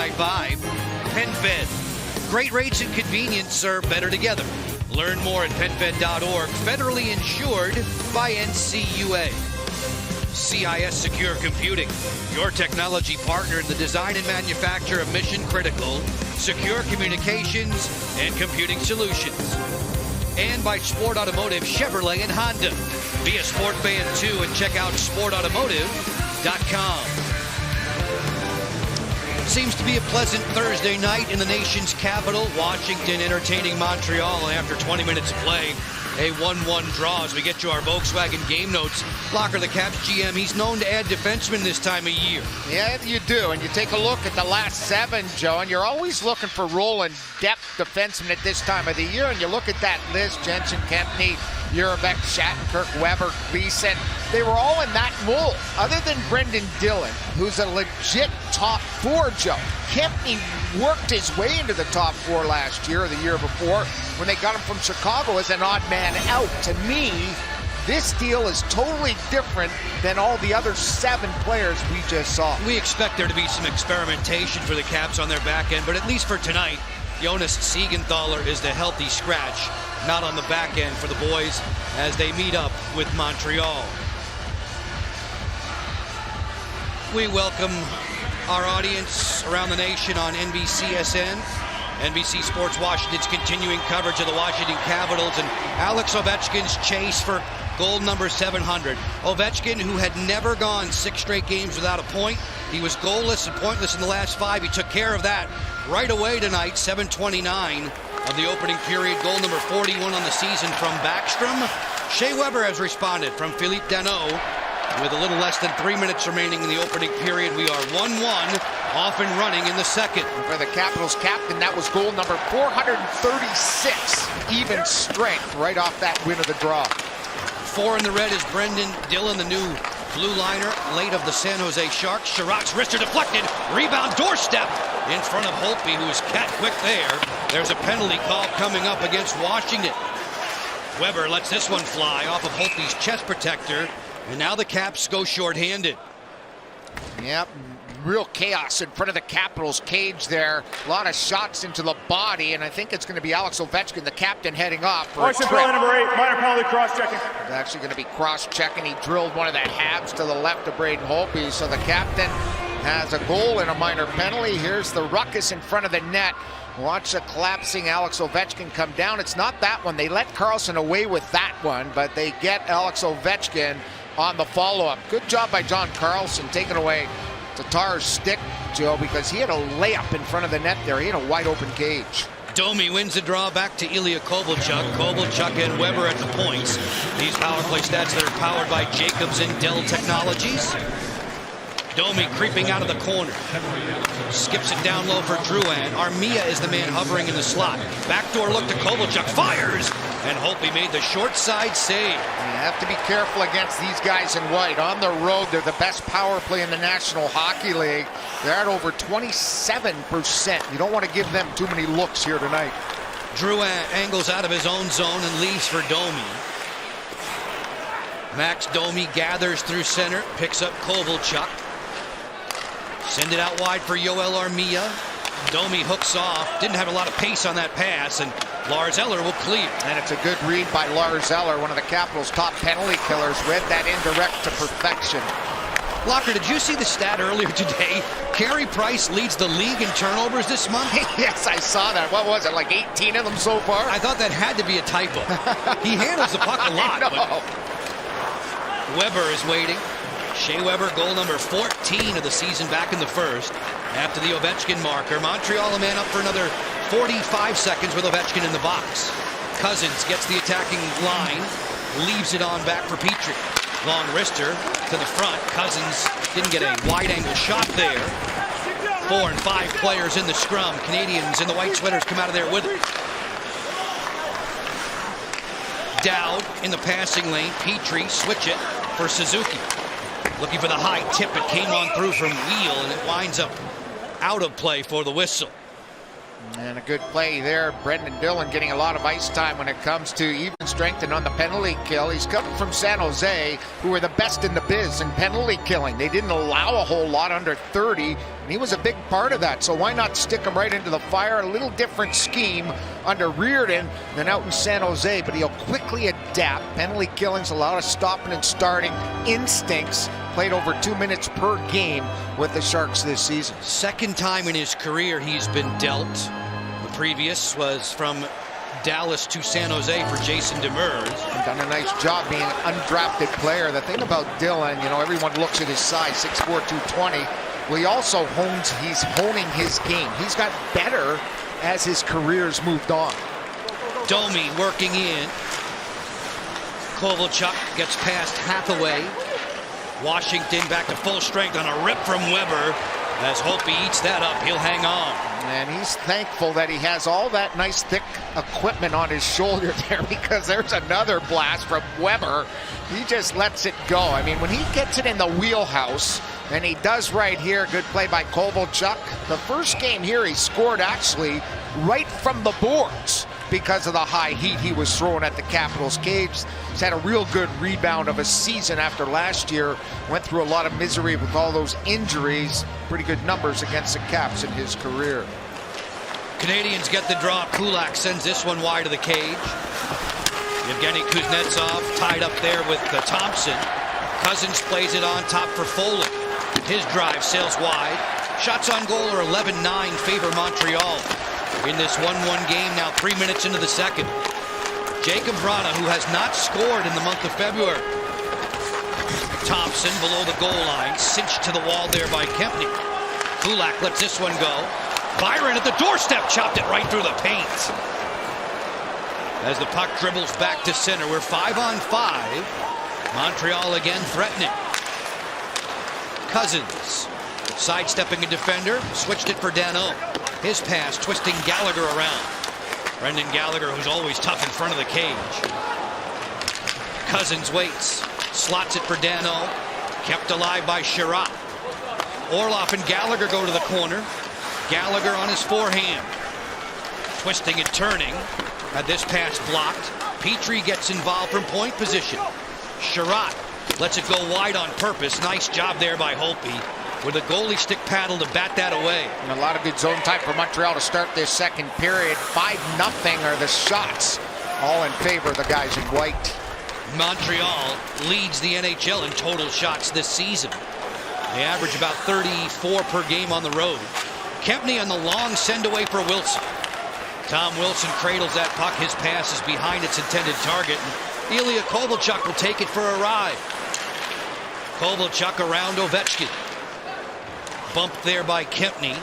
night by PenFed. Great rates and convenience serve better together. Learn more at PenFed.org. Federally insured by NCUA. CIS Secure Computing, your technology partner in the design and manufacture of mission-critical, secure communications and computing solutions. And by Sport Automotive, Chevrolet, and Honda. Be a Sport fan too and check out sportautomotive.com. Seems to be a pleasant Thursday night in the nation's capital. Washington entertaining Montreal after 20 minutes of play. A 1-1 draw as we get to our Volkswagen game notes. Locker, the Caps GM, he's known to add defensemen this time of year. Yeah, you do. And you take a look at the last 7, Joe, and you're always looking for role and depth defensemen at this time of the year. And you look at that list, Jensen, Kempny, Jurek, Shattenkirk, Weber, Gleason. They were all in that mold, other than Brendan Dillon, who's a legit top 4, Joe. Kempny worked his way into the top 4 last year or the year before when they got him from Chicago as an odd man out. To me, this deal is totally different than all the other 7 players we just saw. We expect there to be some experimentation for the Caps on their back end, but at least for tonight, Jonas Siegenthaler is the healthy scratch, not on the back end for the boys as they meet up with Montreal. We welcome our audience around the nation on NBCSN. NBC Sports Washington's continuing coverage of the Washington Capitals and Alex Ovechkin's chase for goal number 700. Ovechkin, who had never gone 6 straight games without a point. He was goalless and pointless in the last 5. He took care of that right away tonight. 7:29 of the opening period. Goal number 41 on the season from Backstrom. Shea Weber has responded from Philippe Danault. With a little less than 3 minutes remaining in the opening period, we are 1-1, off and running in the second. For the Capitals captain, that was goal number 436. Even strength right off that win of the draw. 4 in the red is Brendan Dillon, the new blue liner, late of the San Jose Sharks. Sherratt's wrister deflected, rebound doorstep in front of Holtby, who is cat quick there. There's a penalty call coming up against Washington. Weber lets this one fly off of Holtby's chest protector. And now the Caps go shorthanded. Yep, real chaos in front of the Capitals cage there. A lot of shots into the body, and I think it's going to be Alex Ovechkin, the captain, heading off for a trip. Number 8, minor penalty, cross-checking. It's actually going to be cross-checking. He drilled one of the halves to the left of Braden Holtby, so the captain has a goal and a minor penalty. Here's the ruckus in front of the net. Watch the collapsing Alex Ovechkin come down. It's not that one. They let Carlson away with that one, but they get Alex Ovechkin on the follow-up. Good job by John Carlson taking away Tatar's stick, Joe, because he had a layup in front of the net there. He had a wide-open cage. Domi wins the draw back to Ilya Kovalchuk. Kovalchuk and Weber at the points. These power play stats that are powered by Jacobs and Dell Technologies. Domi creeping out of the corner. Skips it down low for Drouin. Armia is the man hovering in the slot. Backdoor look to Kovalchuk. Fires! And Holtby made the short side save. You have to be careful against these guys in white. On the road, they're the best power play in the National Hockey League. They're at over 27%. You don't want to give them too many looks here tonight. Drouin angles out of his own zone and leaves for Domi. Max Domi gathers through center, picks up Kovalchuk. Send it out wide for Yoel Armia. Domi hooks off. Didn't have a lot of pace on that pass, and Lars Eller will clear. And it's a good read by Lars Eller, one of the Capitals' top penalty killers. Read that indirect to perfection. Locker, did you see the stat earlier today? Carey Price leads the league in turnovers this month. Yes, I saw that. What was it, like 18 of them so far? I thought that had to be a typo. He handles the puck a lot. But Weber is waiting. Shea Weber, goal number 14 of the season back in the first. After the Ovechkin marker, Montreal a man up for another 45 seconds with Ovechkin in the box. Cousins gets the attacking line, leaves it on back for Petrie. Long wrister to the front. Cousins didn't get a wide-angle shot there. 4 and 5 players in the scrum. Canadians in the white sweaters come out of there with it. Dowd in the passing lane. Petrie switch it for Suzuki. Looking for the high tip. It came on through from Wheel, and it winds up out of play for the whistle. And a good play there. Brendan Dillon getting a lot of ice time when it comes to even strength and on the penalty kill. He's coming from San Jose, who are the best in the biz in penalty killing. They didn't allow a whole lot, under 30. And he was a big part of that, so why not stick him right into the fire? A little different scheme under Reardon than out in San Jose, but he'll quickly adapt. Penalty killings, a lot of stopping and starting instincts. Played over 2 minutes per game with the Sharks this season. Second time in his career he's been dealt. The previous was from Dallas to San Jose for Jason Demers. And done a nice job being an undrafted player. The thing about Dylan, everyone looks at his size, 6'4", 220. Well, he's honing his game. He's got better as his career's moved on. Domi working in. Kovalchuk gets past Hathaway. Washington back to full strength on a rip from Weber. As Holtby eats that up, he'll hang on. And he's thankful that he has all that nice thick equipment on his shoulder there, because there's another blast from Weber. He just lets it go. I mean, when he gets it in the wheelhouse, and he does right here, good play by Kovalchuk. The first game here he scored actually right from the boards because of the high heat he was throwing at the Capitals cage. He's had a real good rebound of a season after last year. Went through a lot of misery with all those injuries. Pretty good numbers against the Caps in his career. Canadians get the draw. Kulak sends this one wide of the cage. Evgeny Kuznetsov tied up there with Thompson. Cousins plays it on top for Foley. His drive sails wide. Shots on goal are 11-9 favor Montreal. In this 1-1 game, now 3 minutes into the second. Jacob Vrana, who has not scored in the month of February. Thompson below the goal line, cinched to the wall there by Kempny. Kulak lets this one go. Byron at the doorstep chopped it right through the paint. As the puck dribbles back to center, we're 5-on-5. Montreal again threatening. Cousins sidestepping a defender, switched it for Danault. His pass twisting Gallagher around. Brendan Gallagher, who's always tough in front of the cage. Cousins waits, slots it for Danault. Kept alive by Sherratt. Orlov and Gallagher go to the corner. Gallagher on his forehand. Twisting and turning. Had this pass blocked. Petrie gets involved from point position. Sherratt lets it go wide on purpose. Nice job there by Holtby, with a goalie stick paddle to bat that away. And a lot of good zone time for Montreal to start this second period. 5-0 are the shots, all in favor of the guys in white. Montreal leads the NHL in total shots this season. They average about 34 per game on the road. Kempny on the long send away for Wilson. Tom Wilson cradles that puck. His pass is behind its intended target. And Ilya Kovalchuk will take it for a ride. Kovalchuk around Ovechkin. Bumped there by Kempny.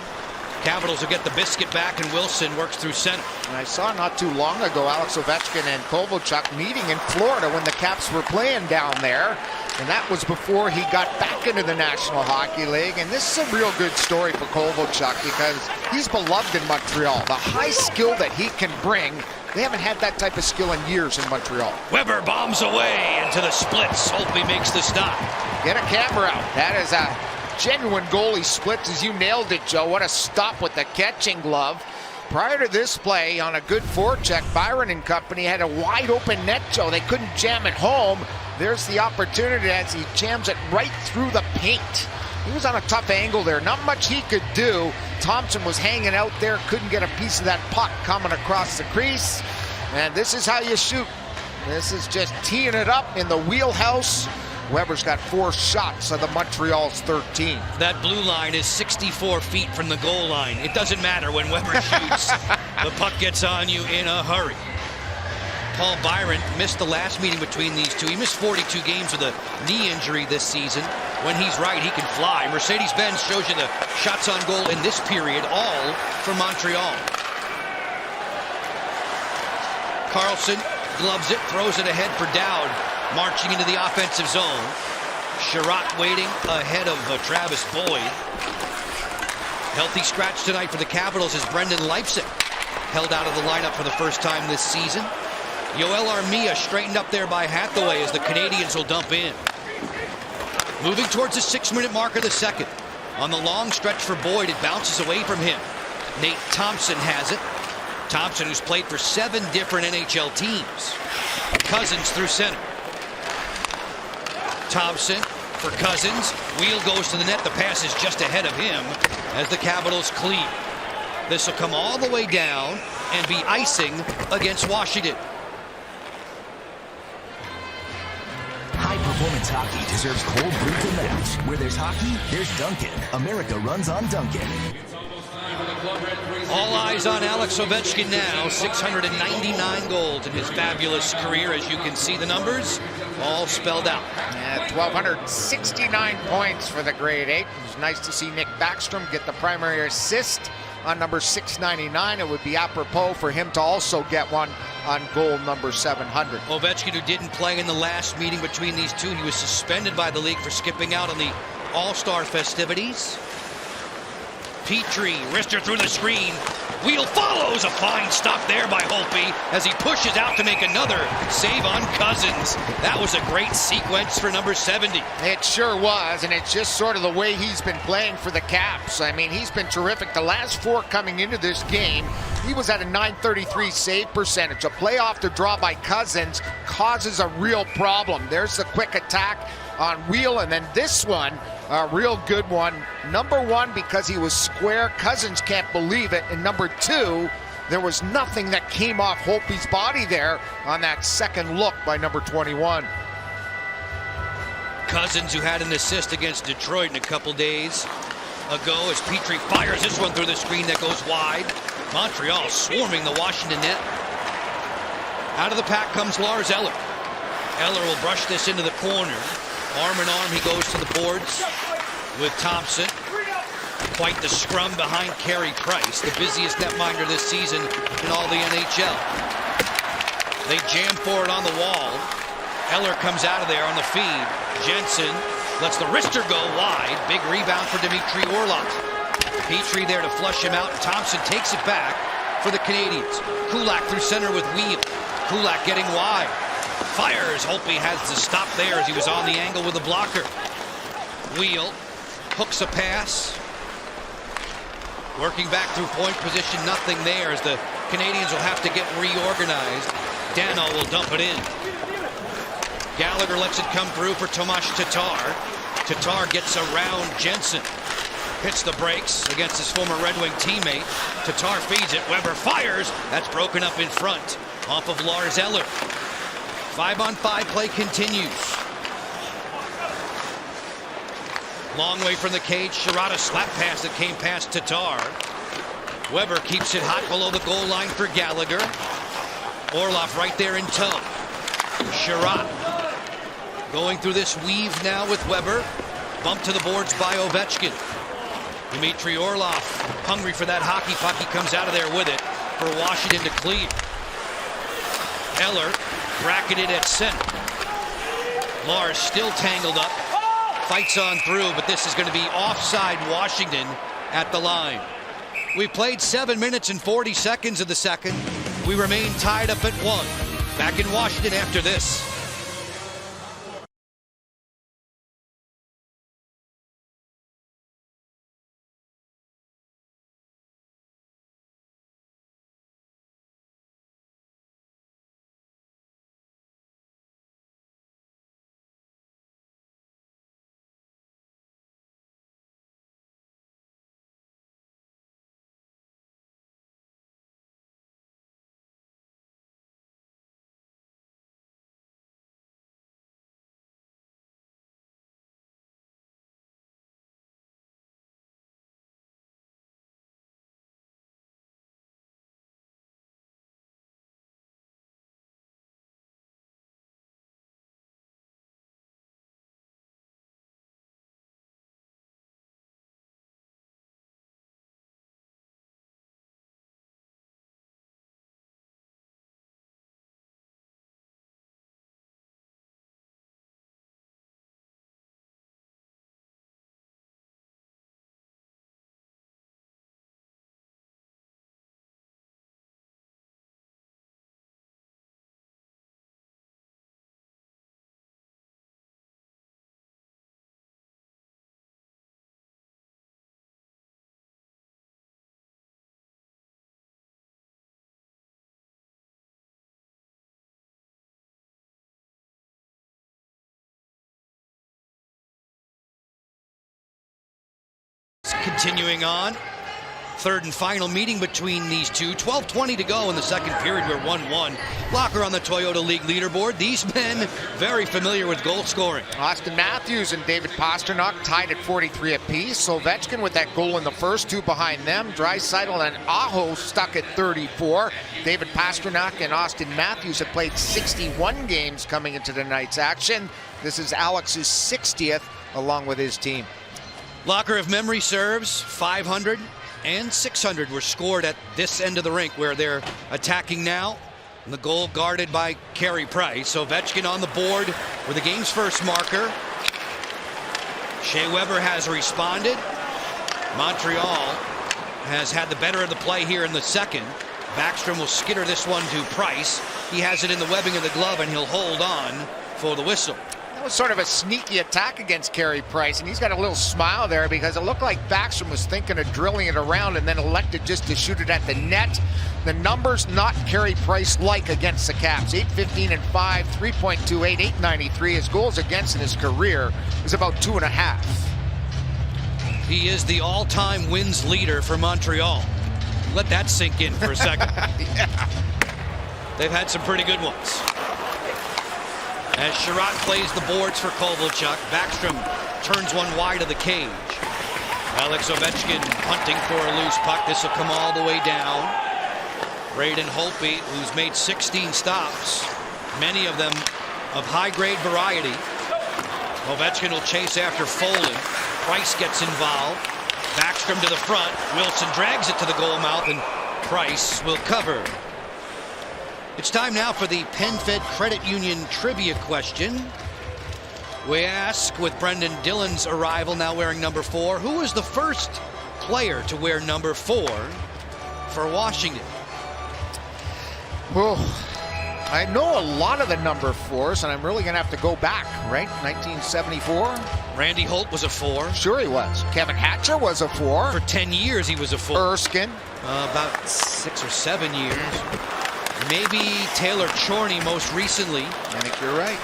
Capitals will get the biscuit back, and Wilson works through center. And I saw not too long ago Alex Ovechkin and Kovalchuk meeting in Florida when the Caps were playing down there. And that was before he got back into the National Hockey League. And this is a real good story for Kovalchuk, because he's beloved in Montreal. The high skill that he can bring, they haven't had that type of skill in years in Montreal. Weber bombs away into the splits. Holtby makes the stop. Get a camera out. That is a genuine goalie splits, as you nailed it, Joe. What a stop with the catching glove. Prior to this play, on a good forecheck, Byron and company had a wide open net, Joe. They couldn't jam it home. There's the opportunity as he jams it right through the paint. He was on a tough angle there. Not much he could do. Thompson was hanging out there, couldn't get a piece of that puck coming across the crease. And this is how you shoot. This is just teeing it up in the wheelhouse. Weber's got 4 shots of the Montreal's 13. That blue line is 64 feet from the goal line. It doesn't matter when Weber shoots. The puck gets on you in a hurry. Paul Byron missed the last meeting between these two. He missed 42 games with a knee injury this season. When he's right, he can fly. Mercedes-Benz shows you the shots on goal in this period, all for Montreal. Carlson gloves it, throws it ahead for Dowd, marching into the offensive zone. Sherratt waiting ahead of Travis Boyd. Healthy scratch tonight for the Capitals is Brendan Leipzig, held out of the lineup for the first time this season. Yoel Armia straightened up there by Hathaway as the Canadians will dump in. Moving towards the 6-minute mark of the second. On the long stretch for Boyd, it bounces away from him. Nate Thompson has it. Thompson, who's played for 7 different NHL teams. Cousins through center. Thompson for Cousins. Wheel goes to the net. The pass is just ahead of him. as the Capitals clear. This will come all the way down and be icing against Washington. High-performance hockey deserves cold brew to match. Where there's hockey, there's Dunkin'. America runs on Dunkin'. All eyes on Alex Ovechkin now. 699 goals in his fabulous career. As you can see the numbers, all spelled out. 1,269 points for the grade 8. It was nice to see Nick Backstrom get the primary assist on number 699. It would be apropos for him to also get one on goal number 700. Ovechkin, who didn't play in the last meeting between these two, he was suspended by the league for skipping out on the All-Star festivities. Petrie, wrister through the screen. Wheel follows. A fine stop there by Holtby as he pushes out to make another save on Cousins. That was a great sequence for number 70. It sure was, and it's just sort of the way he's been playing for the Caps. I mean, he's been terrific. The last 4 coming into this game, he was at a .933 save percentage. A play off the draw by Cousins causes a real problem. There's the quick attack on Wheel, and then this one, a real good one. Number 1, because he was square. Cousins can't believe it. And number 2, there was nothing that came off Holtby's body there on that second look by number 21. Cousins, who had an assist against Detroit in a couple days ago, as Petrie fires this one through the screen that goes wide. Montreal swarming the Washington net. Out of the pack comes Lars Eller. Eller will brush this into the corner. Arm in arm, he goes to the boards with Thompson. Quite the scrum behind Carey Price, the busiest netminder this season in all the NHL. They jam for it on the wall. Eller comes out of there on the feed. Jensen lets the wrister go wide. Big rebound for Dmitry Orlov. Petrie there to flush him out. Thompson takes it back for the Canadiens. Kulak through center with Wheel. Kulak getting wide. Fires. Holtby has to stop there as he was on the angle with the blocker. Wheel hooks a pass. Working back through point position, nothing there as the Canadiens will have to get reorganized. Dano will dump it in. Gallagher lets it come through for Tomas Tatar. Tatar gets around Jensen. Hits the brakes against his former Red Wing teammate. Tatar feeds it. Weber fires. That's broken up in front off of Lars Eller. 5-on-5 play continues. Long way from the cage. Sherrod, slap pass that came past Tatar. Weber keeps it hot below the goal line for Gallagher. Orlov right there in tow. Sherrod going through this weave now with Weber. Bumped to the boards by Ovechkin. Dmitry Orlov hungry for that hockey puck. He comes out of there with it for Washington to clear. Eller bracketed at center. Lars still tangled up. Fights on through, but this is going to be offside Washington at the line. We played 7 minutes and 40 seconds of the second. We remain tied up at 1. Back in Washington after this. continuing on. Third and final meeting between these two. 12:20 to go in the second period. We're 1-1. Locker on the Toyota League leaderboard. These men very familiar with goal scoring. Austin Matthews and David Pastrnak tied at 43 apiece. Ovechkin with that goal in the first, two behind them. Draisaitl and Aho stuck at 34. David Pastrnak and Austin Matthews have played 61 games coming into tonight's action. This is Alex's 60th along with his team. Locker, if memory serves, 500 and 600 were scored at this end of the rink where they're attacking now. And the goal guarded by Carey Price. Ovechkin on the board with the game's first marker. Shea Weber has responded. Montreal has had the better of the play here in the second. Backstrom will skitter this one to Price. He has it in the webbing of the glove and he'll hold on for the whistle. That was sort of a sneaky attack against Carey Price, and he's got a little smile there because it looked like Backstrom was thinking of drilling it around and then elected just to shoot it at the net. The numbers not Carey Price-like against the Caps. 8-15-5, 3.28, 893. His goals against in his career is about 2.5. He is the all-time wins leader for Montreal. Let that sink in for a second. Yeah. They've had some pretty good ones. As Sherratt plays the boards for Kovalchuk, Backstrom turns one wide of the cage. Alex Ovechkin hunting for a loose puck. This will come all the way down. Braden Holtby, who's made 16 stops, many of them of high-grade variety. Ovechkin will chase after Foley. Price gets involved. Backstrom to the front. Wilson drags it to the goal mouth, and Price will cover. It's time now for the PenFed Credit Union trivia question. We ask, with Brendan Dillon's arrival now wearing number 4, who was the first player to wear number 4 for Washington? Well, I know a lot of the number 4s, and I'm really going to have to go back, right? 1974? Randy Holt was a 4. Sure he was. Kevin Hatcher was a 4. For 10 years he was a 4. Erskine. About 6 or 7 years. Maybe Taylor Chorney most recently. I think you're right.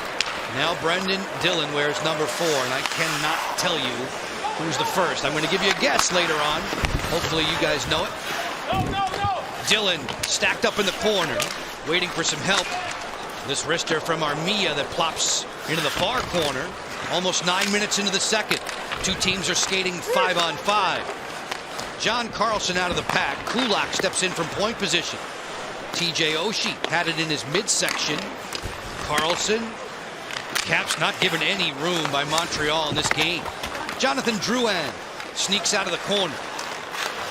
Now Brendan Dillon wears number 4, and I cannot tell you who's the first. I'm going to give you a guess later on. Hopefully you guys know it. No. Dillon stacked up in the corner, waiting for some help. This wrister from Armia that plops into the far corner. Almost 9 minutes into the second. Two teams are skating 5-on-5. John Carlson out of the pack. Kulak steps in from point position. TJ Oshie had it in his midsection. Carlson. Caps not given any room by Montreal in this game. Jonathan Drouin sneaks out of the corner.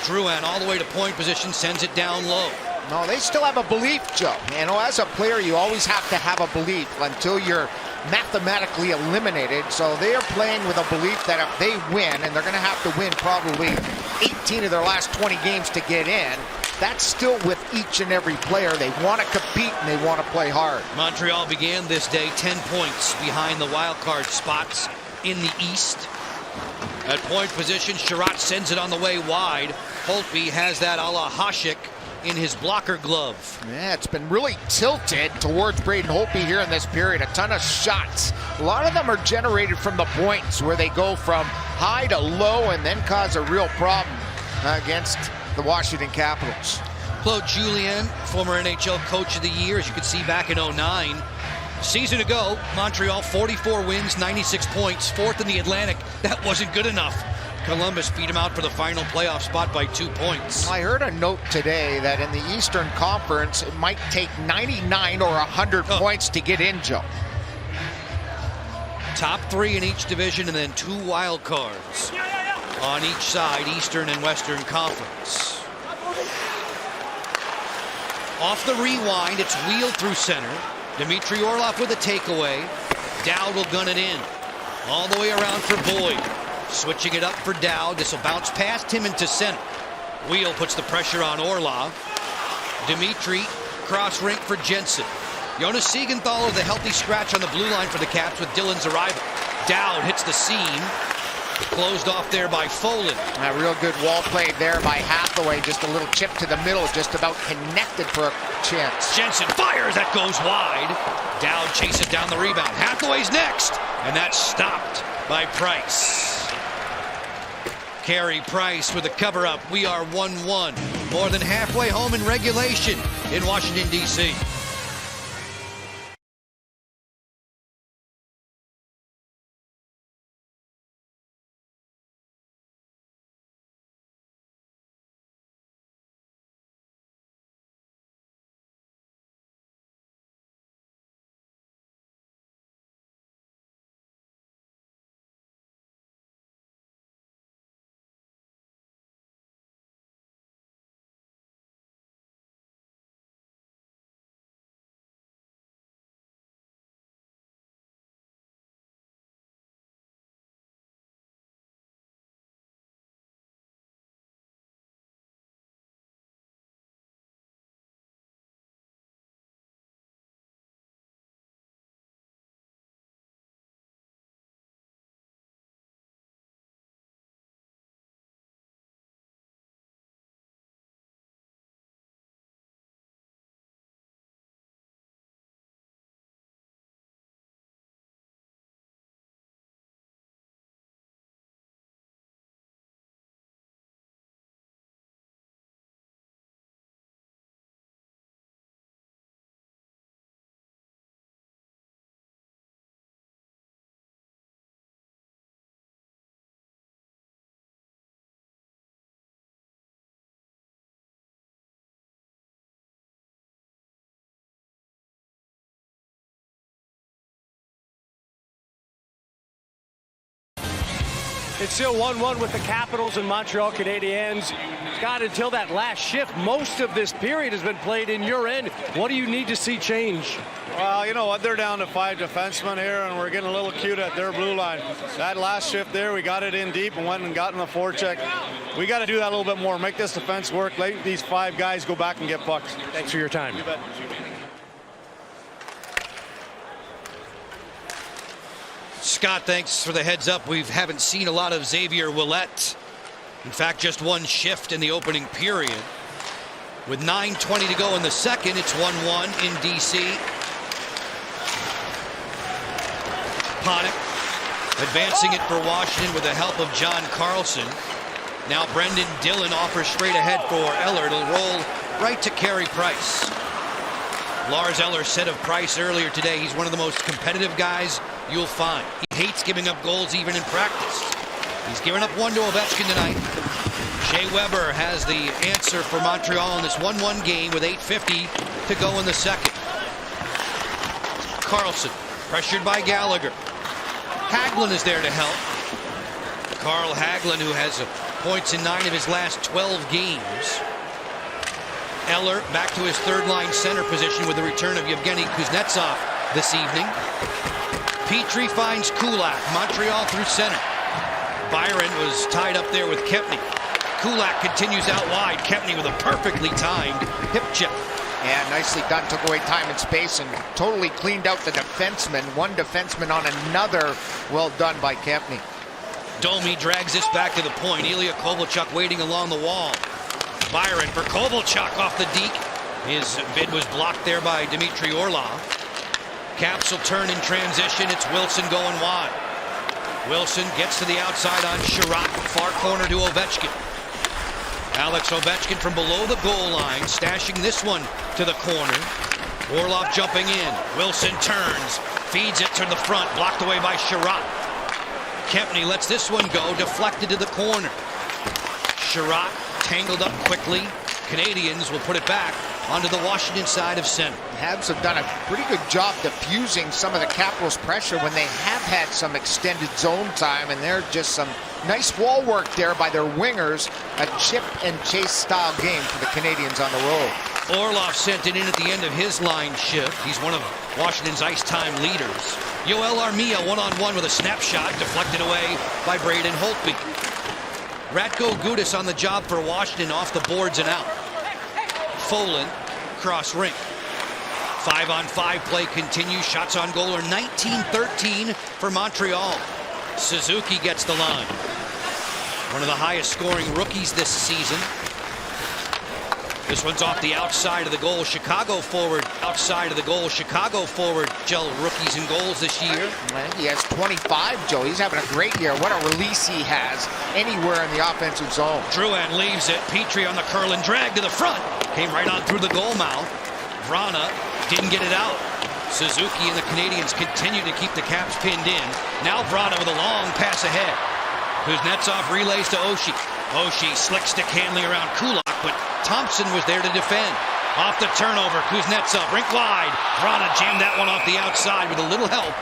Drouin all the way to point position, sends it down low. No, they still have a belief, Joe. You know, as a player, you always have to have a belief until you're mathematically eliminated. So they are playing with a belief that if they win, and they're going to have to win probably 18 of their last 20 games to get in, that's still with each and every player. They want to compete and they want to play hard. Montreal began this day 10 points behind the wild card spots in the East. At point position, Sherratt sends it on the way wide. Holtby has that a la Hasek in his blocker glove. Yeah, it's been really tilted towards Braden Holtby here in this period. A ton of shots. A lot of them are generated from the points where they go from high to low and then cause a real problem against the Washington Capitals. Claude Julien, former NHL Coach of the Year, as you could see back in 2009. Season ago, Montreal 44 wins, 96 points, 4th in the Atlantic. That wasn't good enough. Columbus beat him out for the final playoff spot by 2 points. I heard a note today that in the Eastern Conference, it might take 99 or 100 points to get in, Joe. Top 3 in each division and then 2 wild cards on each side, Eastern and Western Conference. Off the rewind, it's wheeled through center. Dmitry Orlov with a takeaway. Dowd will gun it in. All the way around for Boyd. Switching it up for Dowd. This will bounce past him into center. Wheel puts the pressure on Orlov. Dmitry, cross rink for Jensen. Jonas Siegenthaler, the healthy scratch on the blue line for the Caps with Dillon's arrival. Dowd hits the seam. Closed off there by Foley. A real good wall play there by Hathaway. Just a little chip to the middle, just about connected for a chance. Jensen fires, that goes wide. Dowd chases down the rebound. Hathaway's next, and that's stopped by Price. Carey Price with a cover-up. We are 1-1. More than halfway home in regulation in Washington, D.C. It's still 1-1 with the Capitals and Montreal Canadiens. Scott, until that last shift, most of this period has been played in your end. What do you need to see change? Well, you know what? They're down to 5 defensemen here, and we're getting a little cute at their blue line. That last shift there, we got it in deep and went and got in the forecheck. We got to do that a little bit more. Make this defense work. Let these 5 guys go back and get pucks. Thanks for your time. You bet. Scott, thanks for the heads up. We haven't seen a lot of Xavier Ouellet. In fact, just one shift in the opening period. With 9:20 to go in the second, it's 1-1 in D.C. Ponick advancing it for Washington with the help of John Carlson. Now Brendan Dillon offers straight ahead for Eller. It'll roll right to Carey Price. Lars Eller said of Price earlier today, he's one of the most competitive guys you'll find. He hates giving up goals even in practice. He's given up one to Ovechkin tonight. Shea Weber has the answer for Montreal in this 1-1 game with 8:50 to go in the second. Carlson, pressured by Gallagher. Hagelin is there to help. Carl Hagelin, who has points in 9 of his last 12 games. Eller back to his third-line center position with the return of Yevgeny Kuznetsov this evening. Petrie finds Kulak. Montreal through center. Byron was tied up there with Kempny. Kulak continues out wide. Kempny with a perfectly timed hip check. Yeah, nicely done. Took away time and space and totally cleaned out the defenseman. One defenseman on another. Well done by Kempny. Domi drags this back to the point. Ilya Kovalchuk waiting along the wall. Byron for Kovalchuk off the deke. His bid was blocked there by Dmitry Orlov. Caps will turn in transition. It's Wilson going wide. Wilson gets to the outside on Sherratt. Far corner to Ovechkin. Alex Ovechkin from below the goal line, stashing this one to the corner. Orlov jumping in. Wilson turns, feeds it to the front, blocked away by Sherratt. Kempny lets this one go, deflected to the corner. Sherratt tangled up quickly. Canadians will put it back onto the Washington side of center. Habs have done a pretty good job diffusing some of the Capitals' pressure when they have had some extended zone time, and they're just some nice wall work there by their wingers. A chip and chase style game for the Canadians on the road. Orlov sent it in at the end of his line shift. He's one of Washington's ice time leaders. Yoel Armia one-on-one with a snapshot deflected away by Braden Holtby. Ratko Gudas on the job for Washington off the boards and out. Folan cross ring. 5-on-5 play continues. Shots on goal are 19-13 for Montreal. Suzuki gets the line. One of the highest scoring rookies this season. This one's off the outside of the goal. Chicago forward. Outside of the goal. Chicago forward. Gel rookies and goals this year. He has 25, Joe. He's having a great year. What a release he has anywhere in the offensive zone. Drouin leaves it. Petrie on the curl and drag to the front. Came right on through the goal mouth. Vrana didn't get it out. Suzuki and the Canadians continue to keep the Caps pinned in. Now Vrana with a long pass ahead. Kuznetsov relays to Oshie. Oshie slick stick handling around Kulak, but Thompson was there to defend. Off the turnover, Kuznetsov rink wide. Vrana jammed that one off the outside with a little help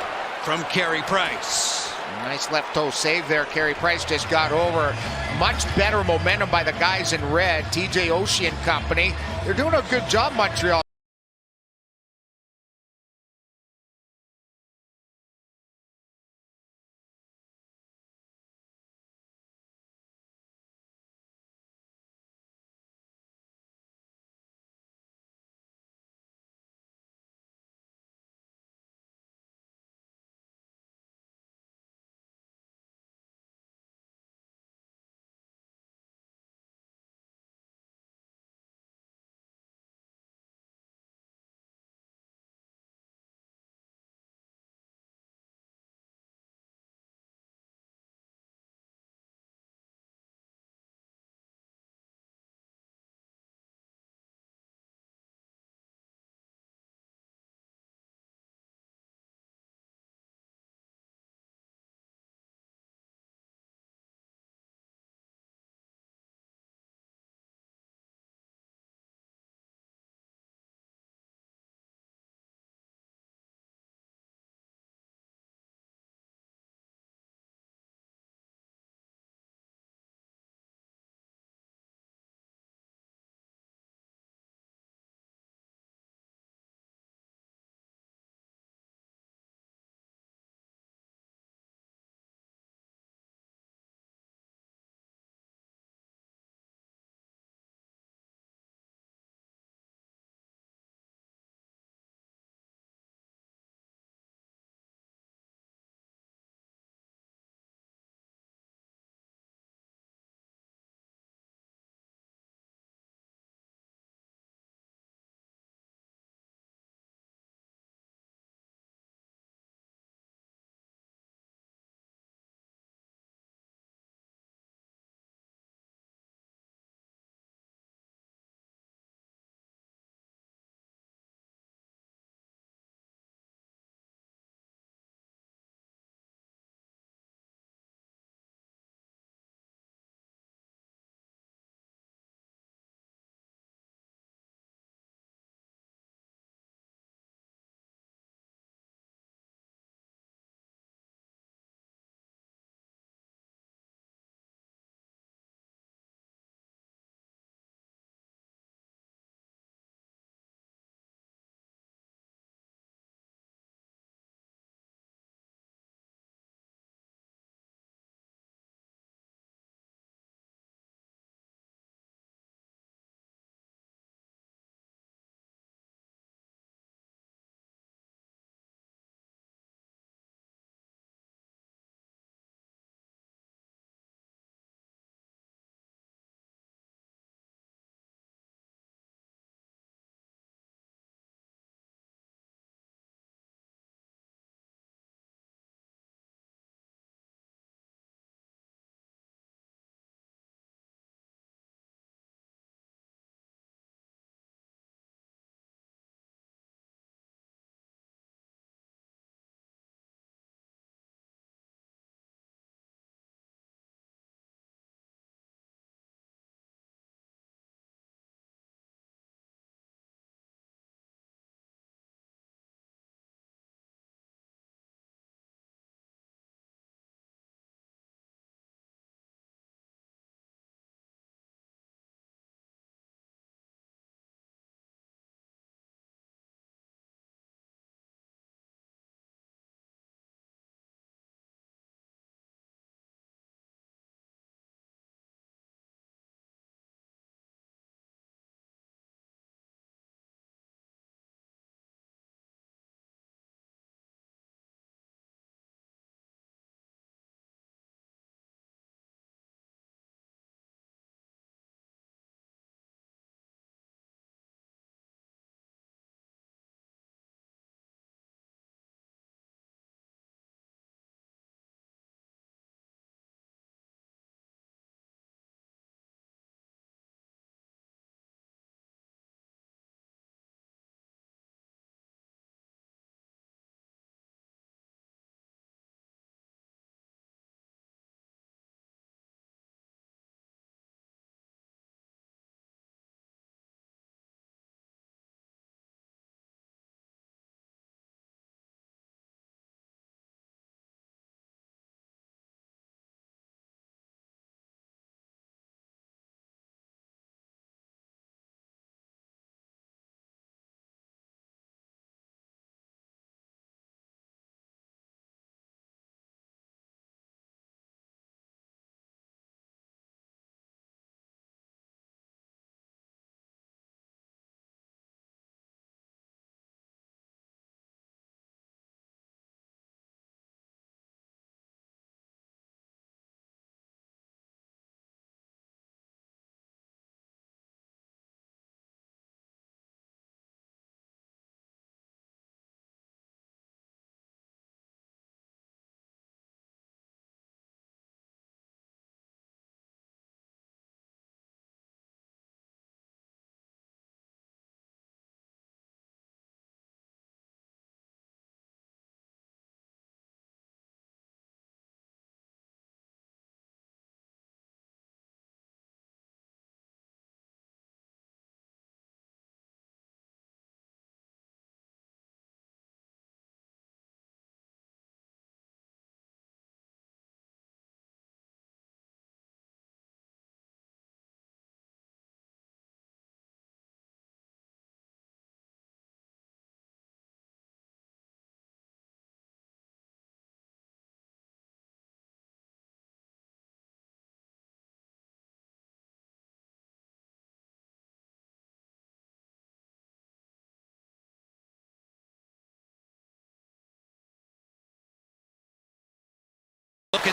from Carey Price. Nice left toe save there. Carey Price just got over. Much better momentum by the guys in red. TJ Oshie and company. They're doing a good job, Montreal.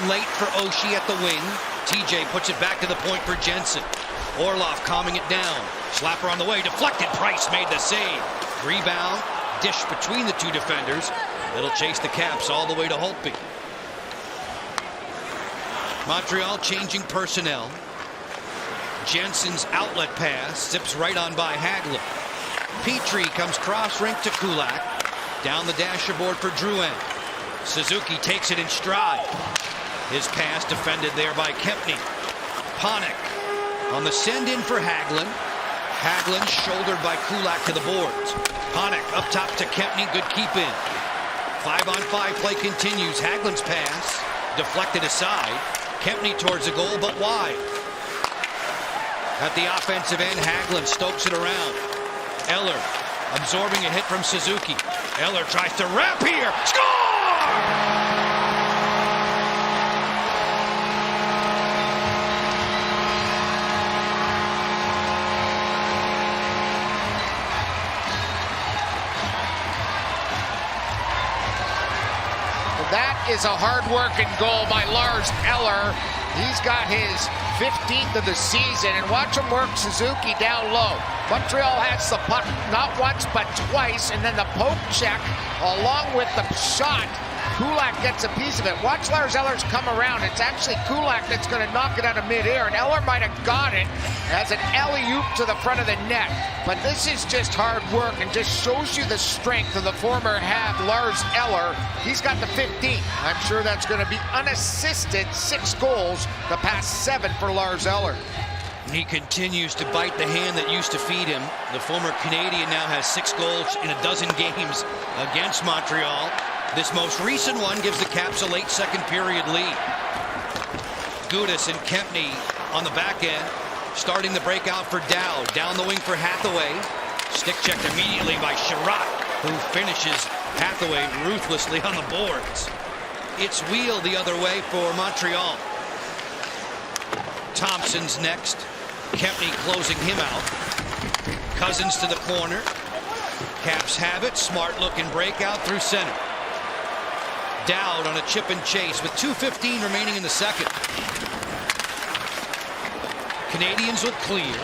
late for Oshie at the wing. TJ puts it back to the point for Jensen. Orlov calming it down. Slapper on the way, deflected. Price made the save. Rebound, dish between the two defenders. It'll chase the Caps all the way to Holtby. Montreal changing personnel. Jensen's outlet pass zips right on by Hagelin. Petrie comes cross-rink to Kulak. Down the dasherboard for Drouin. Suzuki takes it in stride. His pass defended there by Kempny. Panik on the send-in for Hagelin. Hagelin shouldered by Kulak to the boards. Panik up top to Kempny. Good keep in. 5-on-5 play continues. Hagelin's pass deflected aside. Kempny towards the goal, but wide. At the offensive end, Hagelin stokes it around. Eller absorbing a hit from Suzuki. Eller tries to wrap here. Score! That is a hard-working goal by Lars Eller. He's got his 15th of the season, and watch him work Suzuki down low. Montreal has the puck not once but twice, and then the poke check along with the shot. Kulak gets a piece of it. Watch Lars Eller's come around. It's actually Kulak that's going to knock it out of midair, and Eller might have got it as an alley-oop to the front of the net. But this is just hard work and just shows you the strength of the former Hab, Lars Eller. He's got the 15th. I'm sure that's going to be unassisted. 6 goals, the past 7 for Lars Eller. He continues to bite the hand that used to feed him. The former Canadian now has 6 goals in a dozen games against Montreal. This most recent one gives the Caps a late second period lead. Gudas and Kempny on the back end, starting the breakout for Dowd. Down the wing for Hathaway. Stick checked immediately by Sherratt, who finishes Hathaway ruthlessly on the boards. It's wheeled the other way for Montreal. Thompson's next. Kempny closing him out. Cousins to the corner. Caps have it. Smart looking breakout through center. Dowd on a chip and chase with 2:15 remaining in the second. Canadians will clear.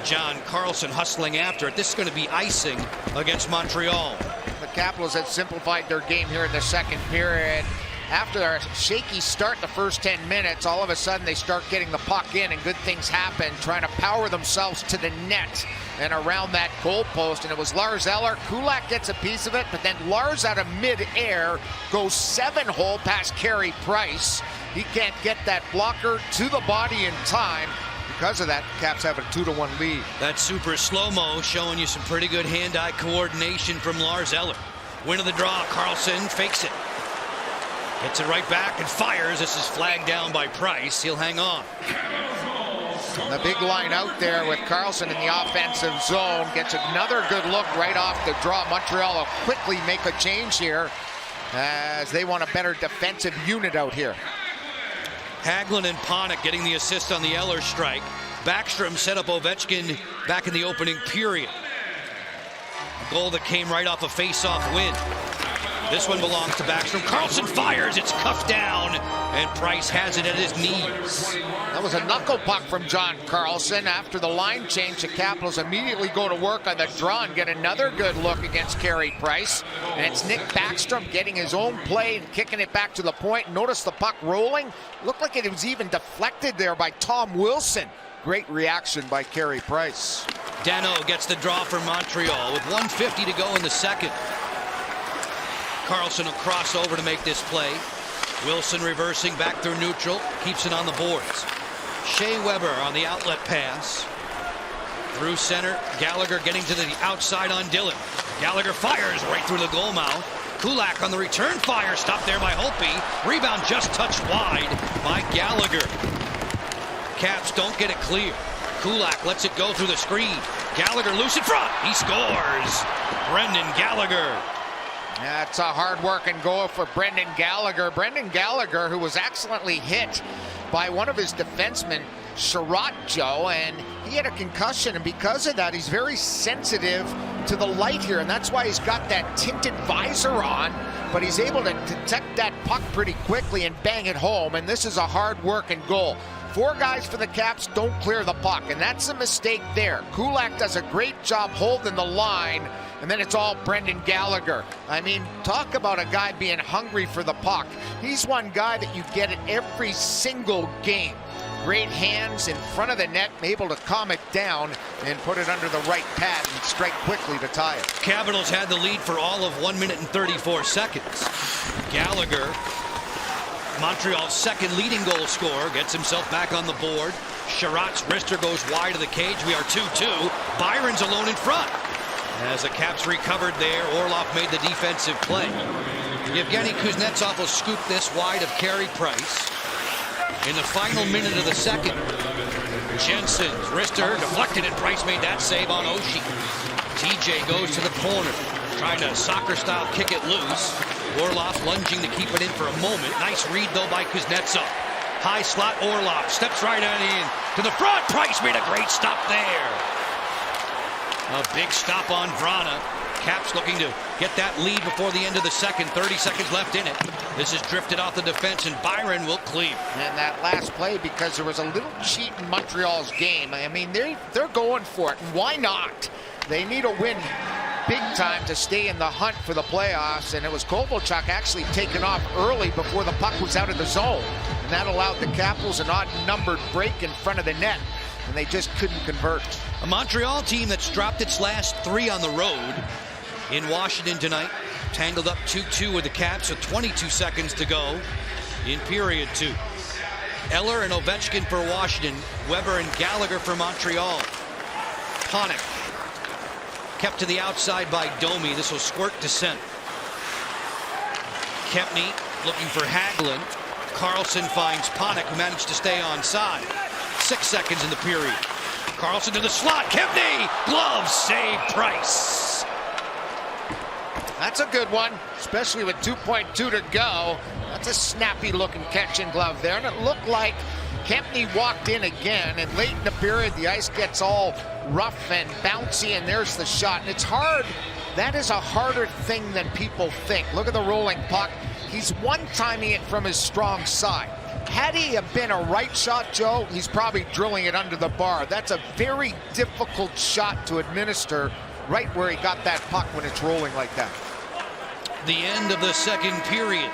John Carlson hustling after it. This is going to be icing against Montreal. The Capitals have simplified their game here in the second period. After a shaky start the first 10 minutes, all of a sudden they start getting the puck in and good things happen, trying to power themselves to the net and around that goalpost. And it was Lars Eller. Kulak gets a piece of it, but then Lars out of mid-air goes 7-hole past Carey Price. He can't get that blocker to the body in time. Because of that, Caps have a 2-1 lead. That super slow-mo showing you some pretty good hand-eye coordination from Lars Eller. Win of the draw, Carlson fakes it. Gets it right back and fires. This is flagged down by Price. He'll hang on. The big line out there with Carlson in the offensive zone. Gets another good look right off the draw. Montreal will quickly make a change here as they want a better defensive unit out here. Hagelin and Panik getting the assist on the Eller strike. Backstrom set up Ovechkin back in the opening period. A goal that came right off a face-off win. This one belongs to Backstrom. Carlson fires. It's cuffed down, and Price has it at his knees. That was a knuckle puck from John Carlson. After the line change, the Capitals immediately go to work on the draw and get another good look against Carey Price. And it's Nick Backstrom getting his own play and kicking it back to the point. Notice the puck rolling. Looked like it was even deflected there by Tom Wilson. Great reaction by Carey Price. Dano gets the draw for Montreal with 1:50 to go in the second. Carlson will cross over to make this play. Wilson reversing back through neutral, keeps it on the boards. Shea Weber on the outlet pass. Through center, Gallagher getting to the outside on Dillon. Gallagher fires right through the goal mouth. Kulak on the return fire, stopped there by Holtby. Rebound just touched wide by Gallagher. Caps don't get it clear. Kulak lets it go through the screen. Gallagher loose in front. He scores. Brendan Gallagher. That's a hard-working goal for Brendan Gallagher. Brendan Gallagher, who was excellently hit by one of his defensemen Sherratt, Joe, and he had a concussion, and because of that, he's very sensitive to the light here, and that's why he's got that tinted visor on, but he's able to detect that puck pretty quickly and bang it home, and this is a hard-working goal. 4 guys for the Caps don't clear the puck, and that's a mistake there. Kulak does a great job holding the line, and then it's all Brendan Gallagher. I mean, talk about a guy being hungry for the puck. He's one guy that you get at every single game. Great hands in front of the net, able to calm it down and put it under the right pad and strike quickly to tie it. Capitals had the lead for all of 1 minute and 34 seconds. Gallagher, Montreal's second leading goal scorer, gets himself back on the board. Sherratt's wrister goes wide of the cage. We are 2-2. Byron's alone in front. As the Caps recovered there, Orlov made the defensive play. Yevgeny Kuznetsov will scoop this wide of Carey Price. In the final minute of the second, Jensen's wrister deflected and Price made that save on Oshie. TJ goes to the corner, trying to soccer-style kick it loose. Orlov lunging to keep it in for a moment. Nice read, though, by Kuznetsov. High slot, Orlov steps right on in to the front. Price made a great stop there. A big stop on Vrana. Caps looking to get that lead before the end of the second. 30 seconds left in it. This is drifted off the defense, and Byron will clear. And that last play, because there was a little cheat in Montreal's game. I mean, they're going for it. And why not? They need a win big time to stay in the hunt for the playoffs, and it was Kovalchuk actually taken off early before the puck was out of the zone, and that allowed the Capitals an odd-numbered break in front of the net, and they just couldn't convert. A Montreal team that's dropped its last 3 on the road in Washington tonight, tangled up 2-2 with the Caps with 22 seconds to go in period 2. Eller and Ovechkin for Washington, Weber and Gallagher for Montreal. Panik kept to the outside by Domi. This will squirt to center. Kempny looking for Hagelin. Carlson finds Panik, who managed to stay onside. 6 seconds in the period. Carlson to the slot. Kempny! Glove save, Price. That's a good one, especially with 2.2 to go. That's a snappy looking catch and glove there, and it looked like Kempny walked in again, and late in the period the ice gets all rough and bouncy, and there's the shot. And it's hard. That is a harder thing than people think. Look at the rolling puck. He's one-timing it from his strong side. Had he have been a right shot, Joe, he's probably drilling it under the bar. That's a very difficult shot to administer right where he got that puck when it's rolling like that. The end of the second period.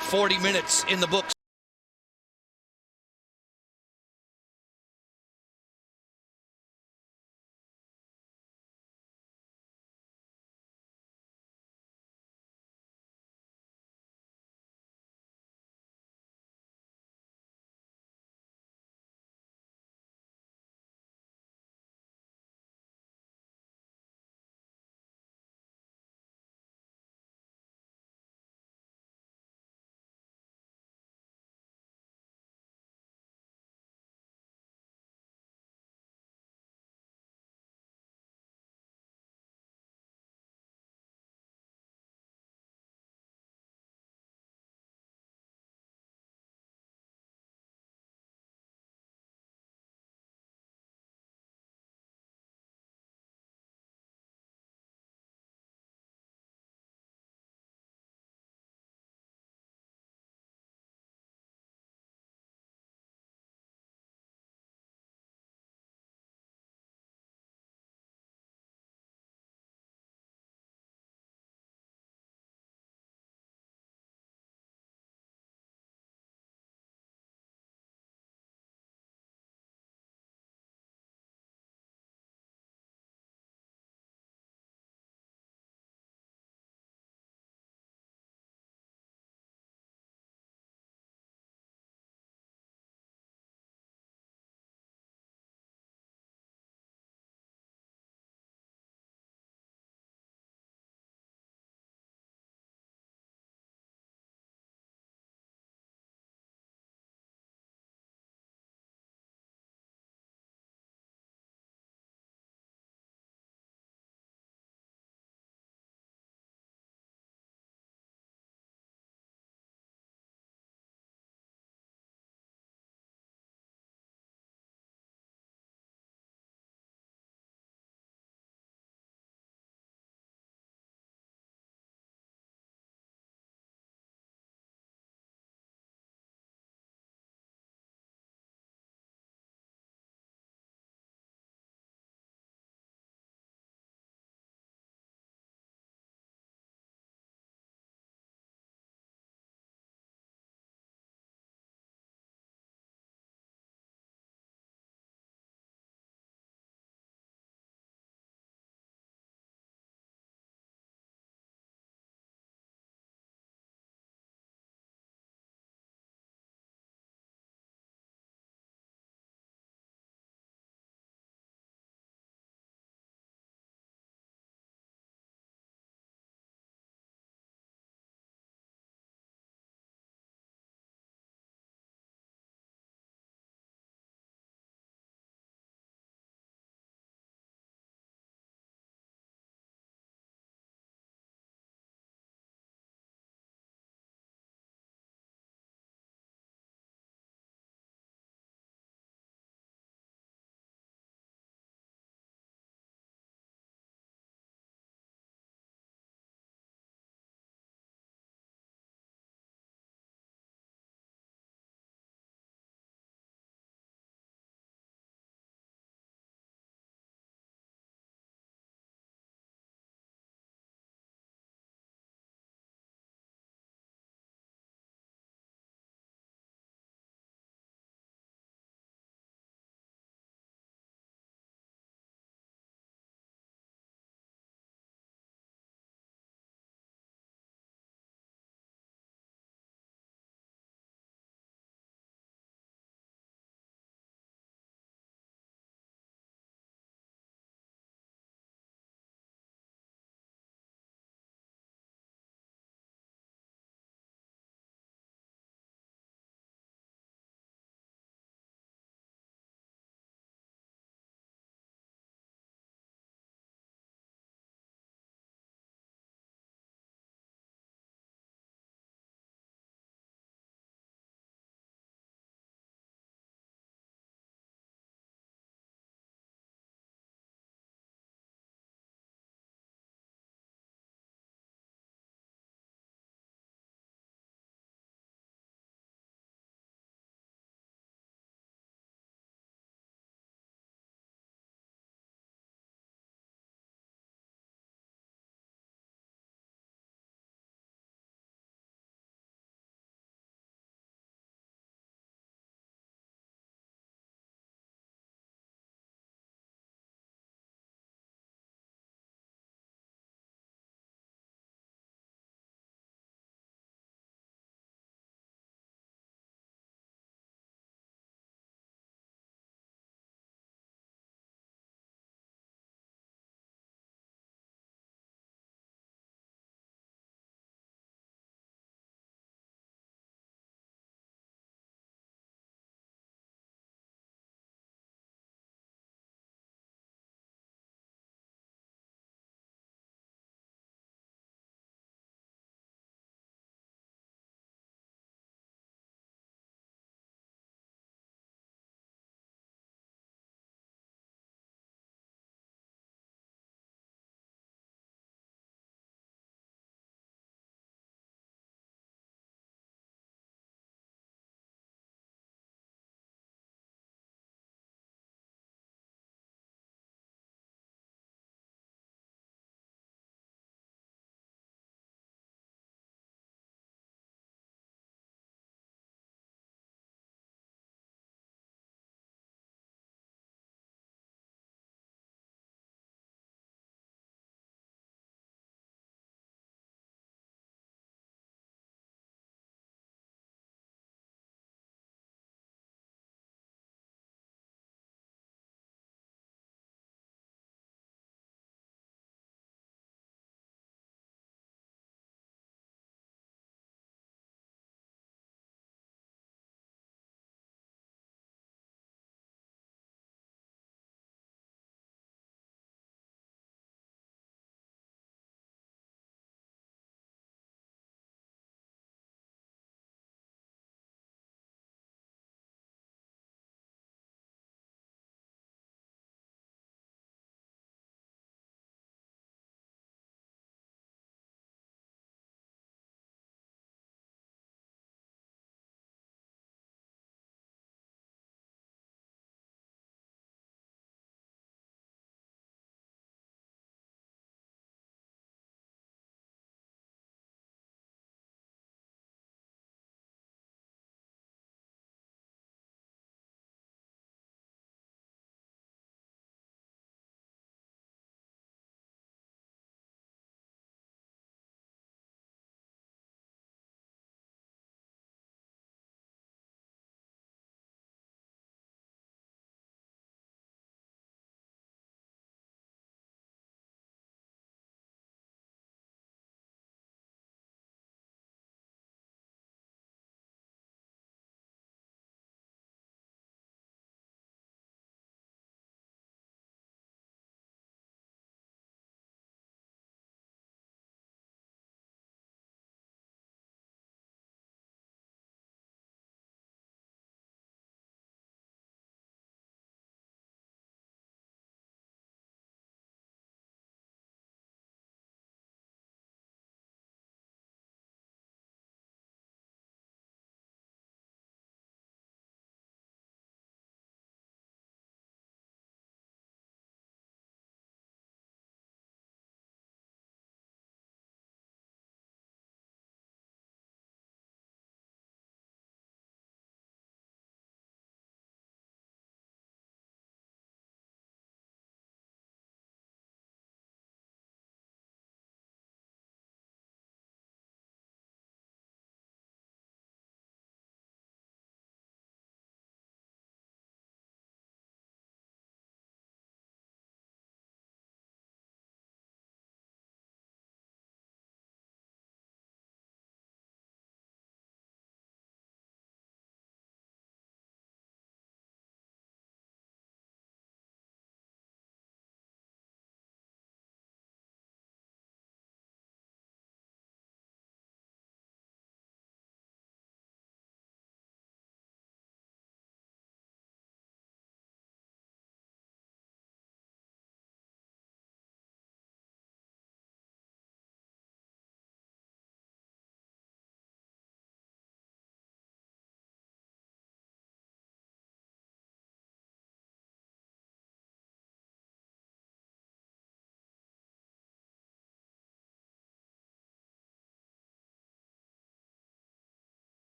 40 minutes in the books.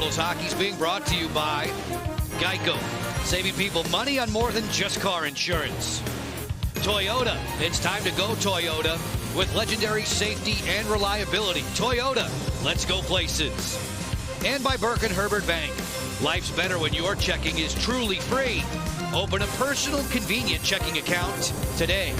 Capitals hockey is being brought to you by Geico, saving people money on more than just car insurance. Toyota, it's time to go Toyota with legendary safety and reliability. Toyota, let's go places. And by Burke and Herbert Bank. Life's better when your checking is truly free. Open a personal, convenient checking account today.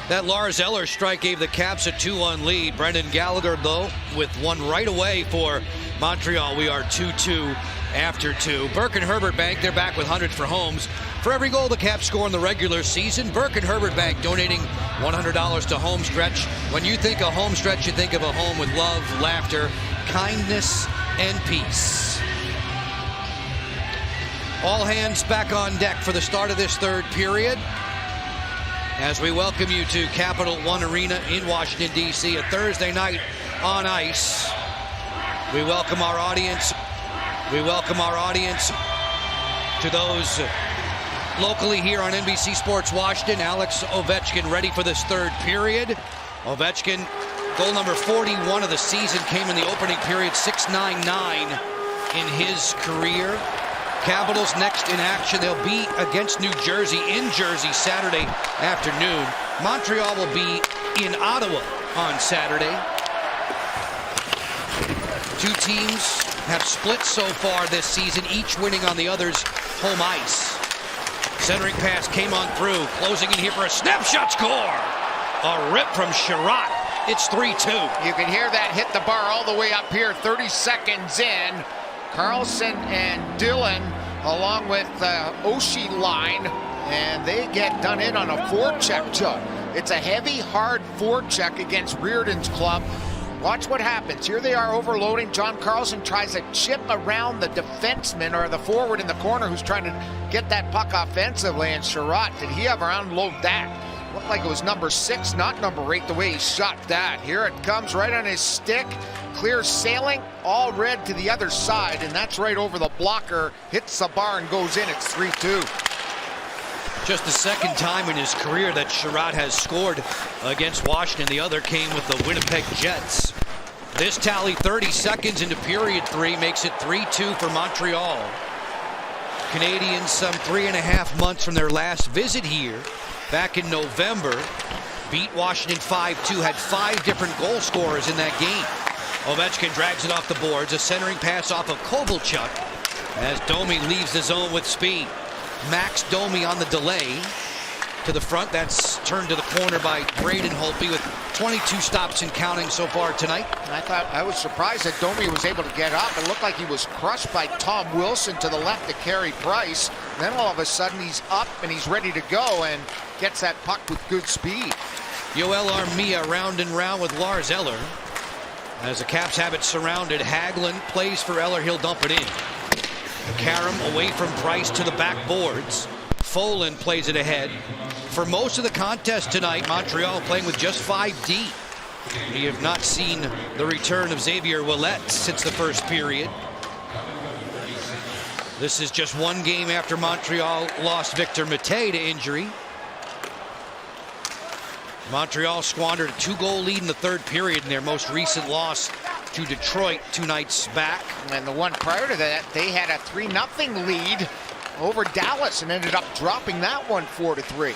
That Lars Eller strike gave the Caps a 2-1 lead. Brendan Gallagher, though, with one right away for Montreal. We are 2-2 after 2. Burke and Herbert Bank, they're back with hundreds for homes. For every goal the Caps score in the regular season, Burke and Herbert Bank donating $100 to Home Stretch. When you think of Home Stretch, you think of a home with love, laughter, kindness, and peace. All hands back on deck for the start of this third period, as we welcome you to Capital One Arena in Washington, D.C., a Thursday night on ice. We welcome our audience. We welcome our audience to those locally here on NBC Sports Washington. Alex Ovechkin ready for this third period. Ovechkin, goal number 41 of the season, came in the opening period, 6.99 in his career. Capitals next in action. They'll be against New Jersey in Jersey Saturday afternoon. Montreal will be in Ottawa on Saturday. Two teams have split so far this season, each winning on the other's home ice. Centering pass came on through, closing in here for a snapshot score. A rip from Sherratt. It's 3-2. You can hear that hit the bar all the way up here, 30 seconds in. Carlson and Dillon along with Oshie line, and they get done in on a forecheck, Joe. It's a heavy, hard forecheck against Reardon's club. Watch what happens. Here they are overloading. John Carlson tries to chip around the defenseman or the forward in the corner who's trying to get that puck offensively, and Sherratt, did he ever unload that? Looked like it was number 6, not number 8, the way he shot that. Here it comes right on his stick. Clear sailing, all red to the other side, and that's right over the blocker. Hits the bar and goes in. It's 3-2. Just the second time in his career that Sherratt has scored against Washington. The other came with the Winnipeg Jets. This tally 30 seconds into period 3 makes it 3-2 for Montreal. Canadians some 3.5 months from their last visit here back in November. Beat Washington 5-2, had 5 different goal scorers in that game. Ovechkin drags it off the boards. A centering pass off of Kovalchuk as Domi leaves the zone with speed. Max Domi on the delay to the front. That's turned to the corner by Braden Holtby with 22 stops and counting so far tonight. I was surprised that Domi was able to get up. It looked like he was crushed by Tom Wilson to the left to Carey Price. Then all of a sudden he's up and he's ready to go and gets that puck with good speed. Yoel Armia round and round with Lars Eller. As the Caps have it surrounded, Hagelin plays for Eller. He'll dump it in. Karam away from Price to the back boards. Folan plays it ahead. For most of the contest tonight, Montreal playing with just 5D. We have not seen the return of Xavier Ouellet since the first period. This is just one game after Montreal lost Victor Mete to injury. Montreal squandered a 2-goal lead in the third period in their most recent loss to Detroit 2 nights back. And the one prior to that, they had a 3-0 lead over Dallas and ended up dropping that one 4-3.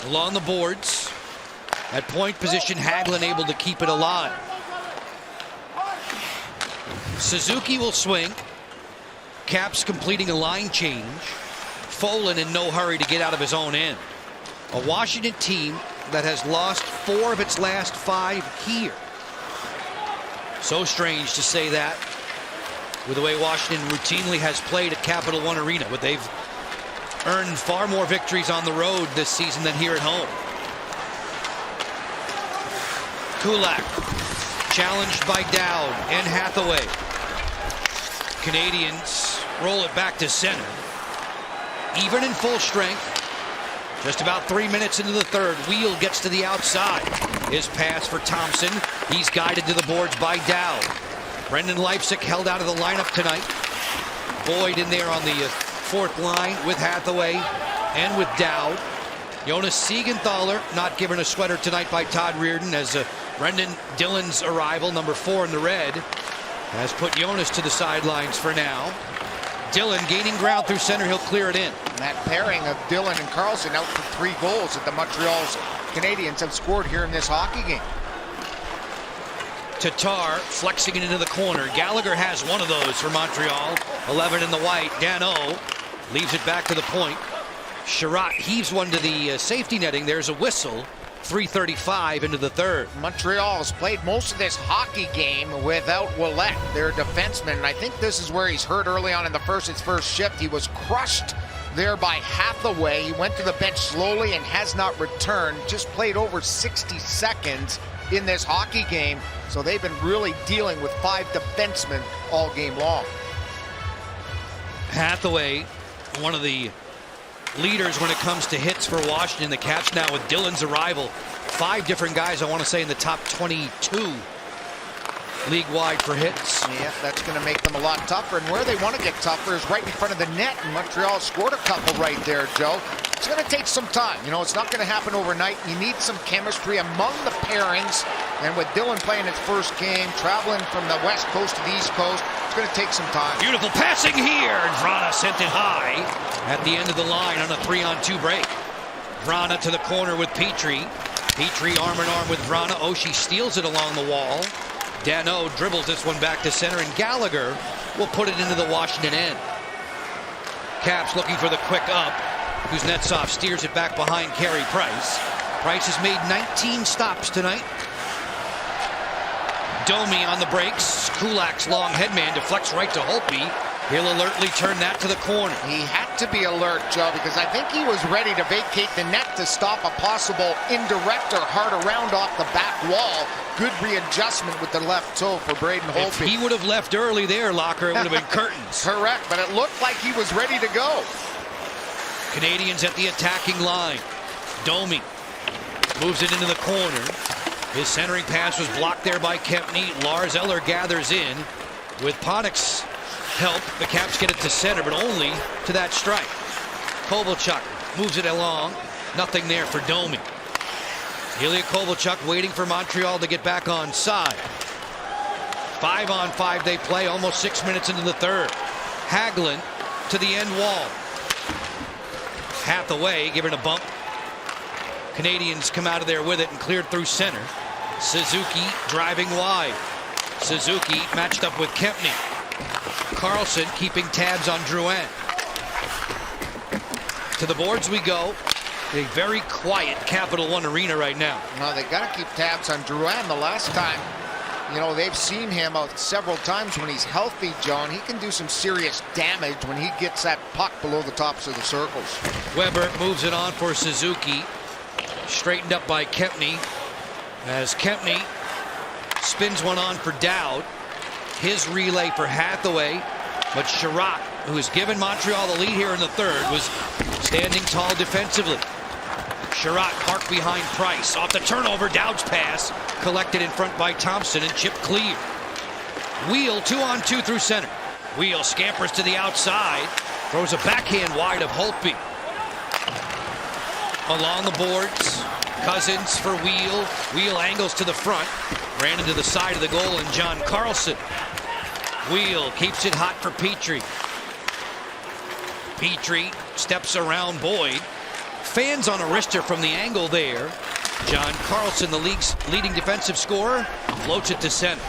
Along the boards, at point position, Hagelin able to keep it alive. Suzuki will swing. Caps completing a line change. Folan in no hurry to get out of his own end. A Washington team that has lost 4 of its last 5 here. So strange to say that with the way Washington routinely has played at Capital One Arena, but they've earned far more victories on the road this season than here at home. Kulak challenged by Dowd and Hathaway. Canadians roll it back to center. Even in full strength. Just about 3 minutes into the third. Wheel gets to the outside. His pass for Thompson. He's guided to the boards by Dowd. Brendan Leipsic held out of the lineup tonight. Boyd in there on the fourth line with Hathaway and with Dowd. Jonas Siegenthaler not given a sweater tonight by Todd Reardon, as Brendan Dillon's arrival, number 4 in the red, has put Jonas to the sidelines for now. Dillon gaining ground through center. He'll clear it in. And that pairing of Dillon and Carlson out for 3 goals that the Montreal's Canadiens have scored here in this hockey game. Tatar flexing it into the corner. Gallagher has one of those for Montreal. 11 in the white. Danault leaves it back to the point. Sherratt heaves one to the safety netting. There's a whistle. 3:35 into the third. Montreal has played most of this hockey game without Ouellet, their defenseman. And I think this is where he's hurt early on in the first. His first shift, he was crushed there by Hathaway. He went to the bench slowly and has not returned. Just played over 60 seconds in this hockey game. So they've been really dealing with 5 defensemen all game long. Hathaway, one of the leaders when it comes to hits for Washington. The Caps now with Dillon's arrival. 5 different guys, I want to say, in the top 22 league-wide for hits. Yeah, that's going to make them a lot tougher. And where they want to get tougher is right in front of the net. And Montreal scored a couple right there, Joe. It's going to take some time. You know, it's not going to happen overnight. You need some chemistry among the pairings. And with Dillon playing his first game, traveling from the West Coast to the East Coast, it's going to take some time. Beautiful passing here. And Vrana sent it high at the end of the line on a 3-on-2 break. Vrana to the corner with Petrie. Petrie arm in arm with Vrana. Oshie steals it along the wall. Danault dribbles this one back to center, and Gallagher will put it into the Washington end. Caps looking for the quick up. Kuznetsov steers it back behind Carey Price. Price has made 19 stops tonight. Domi on the brakes. Kulak's long headman deflects right to Holtby. He'll alertly turn that to the corner. He had to be alert, Joe, because I think he was ready to vacate the net to stop a possible indirect or hard around off the back wall. Good readjustment with the left toe for Braden Holtby. If he would have left early there, Locker, it would have been curtains. Correct, but it looked like he was ready to go. Canadians at the attacking line. Domi moves it into the corner. His centering pass was blocked there by Kempney. Lars Eller gathers in. With Panik's help, the Caps get it to center, but only to that strike. Kovalchuk moves it along. Nothing there for Domi. Ilya Kovalchuk waiting for Montreal to get back on side. 5-on-5 they play, almost 6 minutes into the third. Hagelin to the end wall. Hathaway giving a bump. Canadians come out of there with it and cleared through center. Suzuki driving wide. Suzuki matched up with Kempney. Carlson keeping tabs on Drouin. To the boards we go. A very quiet Capital One Arena right now. No, they got to keep tabs on Drouin. The last time, you know, they've seen him out several times when he's healthy, John. He can do some serious damage when he gets that puck below the tops of the circles. Weber moves it on for Suzuki. Straightened up by Kempney. As Kempney spins one on for Dowd. His relay for Hathaway. But Sherratt, who has given Montreal the lead here in the third, was standing tall defensively. Sherratt parked behind Price. Off the turnover, Dowd's pass collected in front by Thompson and chipped clear. Wheel 2-on-2 through center. Wheel scampers to the outside. Throws a backhand wide of Holtby. Along the boards. Cousins for Wheel. Wheel angles to the front. Ran into the side of the goal, and John Carlson. Wheel keeps it hot for Petrie. Petrie steps around Boyd. Fans on a wrister from the angle there. John Carlson, the league's leading defensive scorer, floats it to center.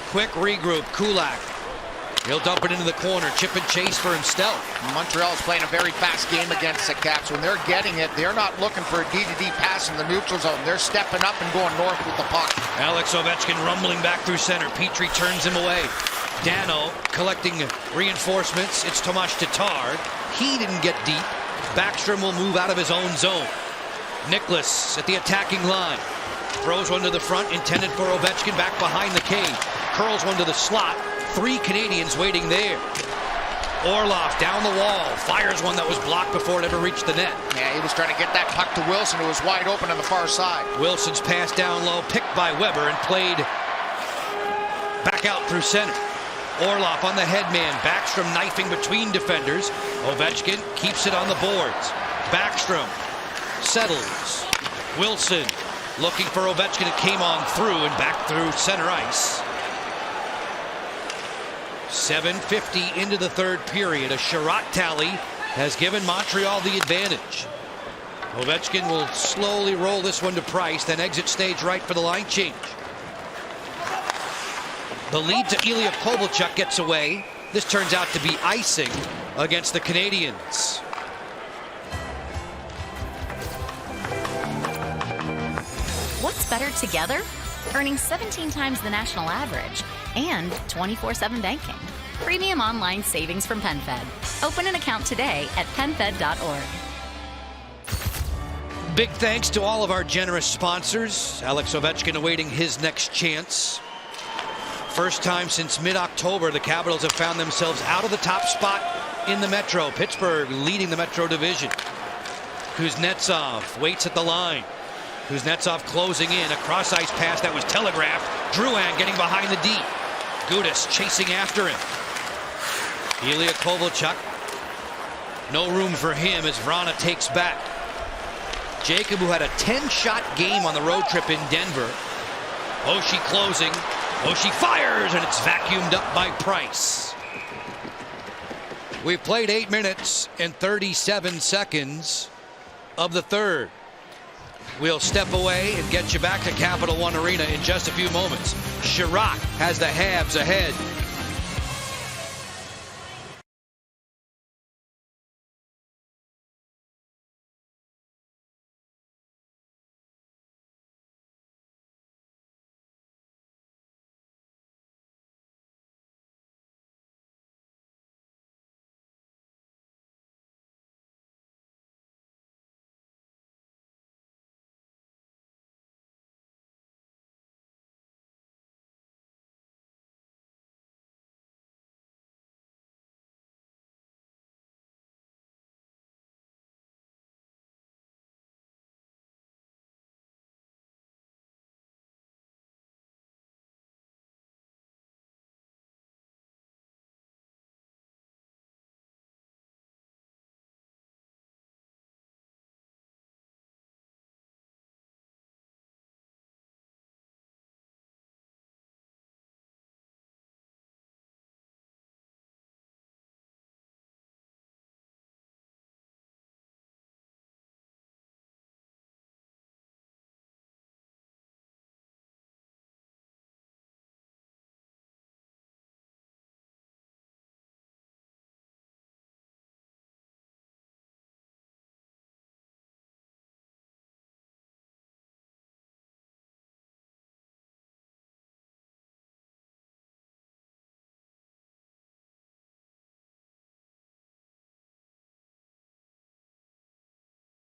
Quick regroup. Kulak. He'll dump it into the corner. Chip and chase for himself. Montreal's playing a very fast game against the Caps. When they're getting it, they're not looking for a D-to-D pass in the neutral zone. They're stepping up and going north with the puck. Alex Ovechkin rumbling back through center. Petrie turns him away. Danault collecting reinforcements. It's Tomas Tatar. He didn't get deep. Backstrom will move out of his own zone. Nicholas at the attacking line. Throws one to the front, intended for Ovechkin back behind the cage. Curls one to the slot. 3 Canadians waiting there. Orlov down the wall, fires one that was blocked before it ever reached the net. Yeah, he was trying to get that puck to Wilson, who was wide open on the far side. Wilson's pass down low, picked by Weber and played back out through center. Orlov on the headman, Backstrom knifing between defenders. Ovechkin keeps it on the boards. Backstrom settles. Wilson looking for Ovechkin. It came on through and back through center ice. 7:50 into the third period. A Sherratt tally has given Montreal the advantage. Ovechkin will slowly roll this one to Price, then exit stage right for the line change. The lead to Ilya Kovalchuk gets away. This turns out to be icing against the Canadiens. What's better together? Earning 17 times the national average and 24/7 banking. Premium online savings from PenFed. Open an account today at PenFed.org. Big thanks to all of our generous sponsors. Alex Ovechkin awaiting his next chance. First time since mid-October, the Capitals have found themselves out of the top spot in the Metro. Pittsburgh leading the Metro Division. Kuznetsov waits at the line. Kuznetsov closing in. A cross-ice pass that was telegraphed. Drouin getting behind the D. Gudas chasing after him. Ilya Kovalchuk. No room for him as Vrana takes back. Jacob, who had a 10-shot game on the road trip in Denver. Oshie closing. Oshie fires, and it's vacuumed up by Price. We've played 8 minutes and 37 seconds of the third. We'll step away and get you back to Capital One Arena in just a few moments. Sherratt has the Habs ahead.